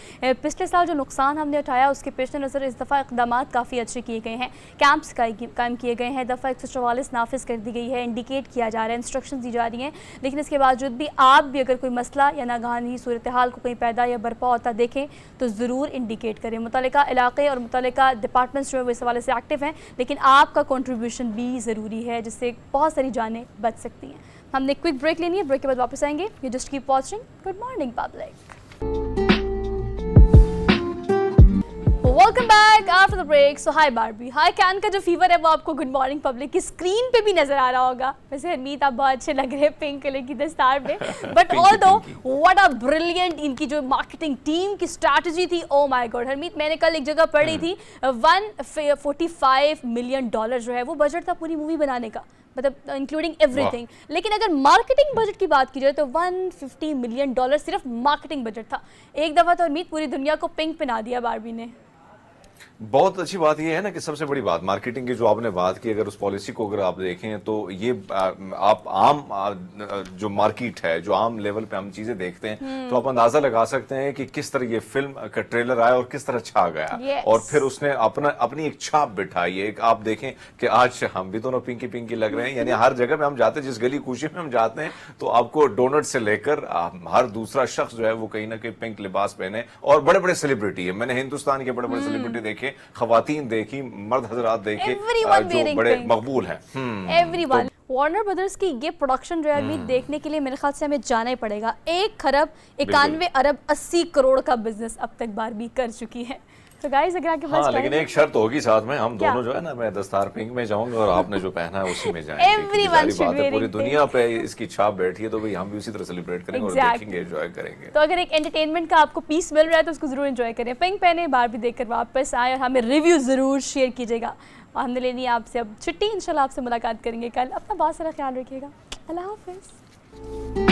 پچھلے سال جو نقصان ہم نے اٹھایا اس کے پیش نظر اس دفعہ اقدامات کافی اچھے کیے گئے ہیں, کیمپس قائم کیے گئے ہیں, دفعہ 144 نافذ کر دی گئی ہے, انڈیکیٹ کیا جا رہا ہے, انسٹرکشنز دی جا رہی ہیں. لیکن اس کے باوجود بھی آپ بھی اگر کوئی مسئلہ یا ناگہانی صورتحال کو کہیں پیدا یا برپا ہوتا دیکھیں تو ضرور انڈیکیٹ کریں. متعلقہ علاقے اور متعلقہ ڈپارٹمنٹس جو ہے وہ اس حوالے سے ایکٹیو ہیں, لیکن آپ کا کنٹریبیوشن بھی ضروری ہے جس سے بہت ساری جانیں بچ سکتی ہیں. ہم نے کوئک بریک لینی ہے, بریک کے بعد واپس آئیں گے. You just keep watching good morning public. Welcome back after the break. So high باربی, high can کا جو فیور ہے وہ آپ کو گڈ مارننگ پبلک کی اسکرین پہ بھی نظر آ رہا ہوگا. ویسے ہرمیت آپ بہت اچھے لگ رہے ہیں پنک کلر کی دستار پہ, but all do what a brilliant ان کی جو مارکیٹنگ ٹیم کی اسٹریٹجی تھی. او مائی گاڈ ہرمیت, میں نے کل ایک جگہ پڑھ رہی تھی $145 ملین جو ہے وہ بجٹ تھا پوری مووی بنانے کا, مطلب انکلوڈنگ ایوری تھنگ. لیکن اگر مارکیٹنگ بجٹ کی بات کی جائے تو $150 ملین صرف مارکیٹنگ بجٹ تھا. ایک دفعہ تو امید پوری دنیا کو پنک پہنا دیا باربی نے. بہت اچھی بات یہ ہے نا کہ سب سے بڑی بات مارکیٹنگ کی جو آپ نے بات کی, اگر اس پالیسی کو اگر آپ دیکھیں تو یہ آپ عام جو مارکیٹ ہے, جو عام لیول پہ ہم چیزیں دیکھتے ہیں تو آپ اندازہ لگا سکتے ہیں کہ کس طرح یہ فلم کا ٹریلر آیا اور کس طرح چھا گیا اور پھر اس نے اپنی ایک چھاپ بٹھائی ہے. آپ دیکھیں کہ آج ہم بھی دونوں پنکی پنکی لگ رہے ہیں, یعنی ہر جگہ پہ ہم جاتے ہیں, جس گلی کوچے میں ہم جاتے ہیں تو آپ کو ڈونٹ سے لے کر ہر دوسرا شخص جو ہے وہ کہیں نہ کہیں پنک لباس پہنے. اور بڑے بڑے سیلیبریٹی ہے, میں نے ہندوستان کے بڑے بڑے سیلیبریٹی دیکھے, خواتین دیکھی, مرد حضرات دیکھے جو بڑے مقبول ہیں. وارنر برادرز کی یہ پروڈکشن جو ہے دیکھنے کے لیے میرے خیال سے ہمیں جانا ہی پڑے گا. 1,91,80 کروڑ کا بزنس اب تک باربی کر چکی ہے. تو گائز اگر آپ کے پاس لیکن ایک شرط ہوگی ساتھ میں, ہم دونوں جو ہے نا, میں دستار پنک میں جاؤں گا اور آپ نے جو پہنا ہے اسی میں جائیں گے. پوری دنیا پہ اس کی چھاپ بیٹھی ہے تو ہم بھی اسی طرح سیلیبریٹ کریں گے اور دیکھیں گے, انجوائے کریں گے. تو اگر ایک انٹرٹینمنٹ کا آپ کو پیس مل رہا ہے تو اس کو ضرور انجوائے کریں. پنک پہنے, باربی دیکھ کر واپس آئے اور ہمیں ریویو ضرور شیئر کیجیے گا. ہم نے لینی ہے آپ سے اب چھٹی, انشاءاللہ آپ سے ملاقات کریں گے کل. اپنا بہت سارا خیال رکھیے گا. اللہ حافظ.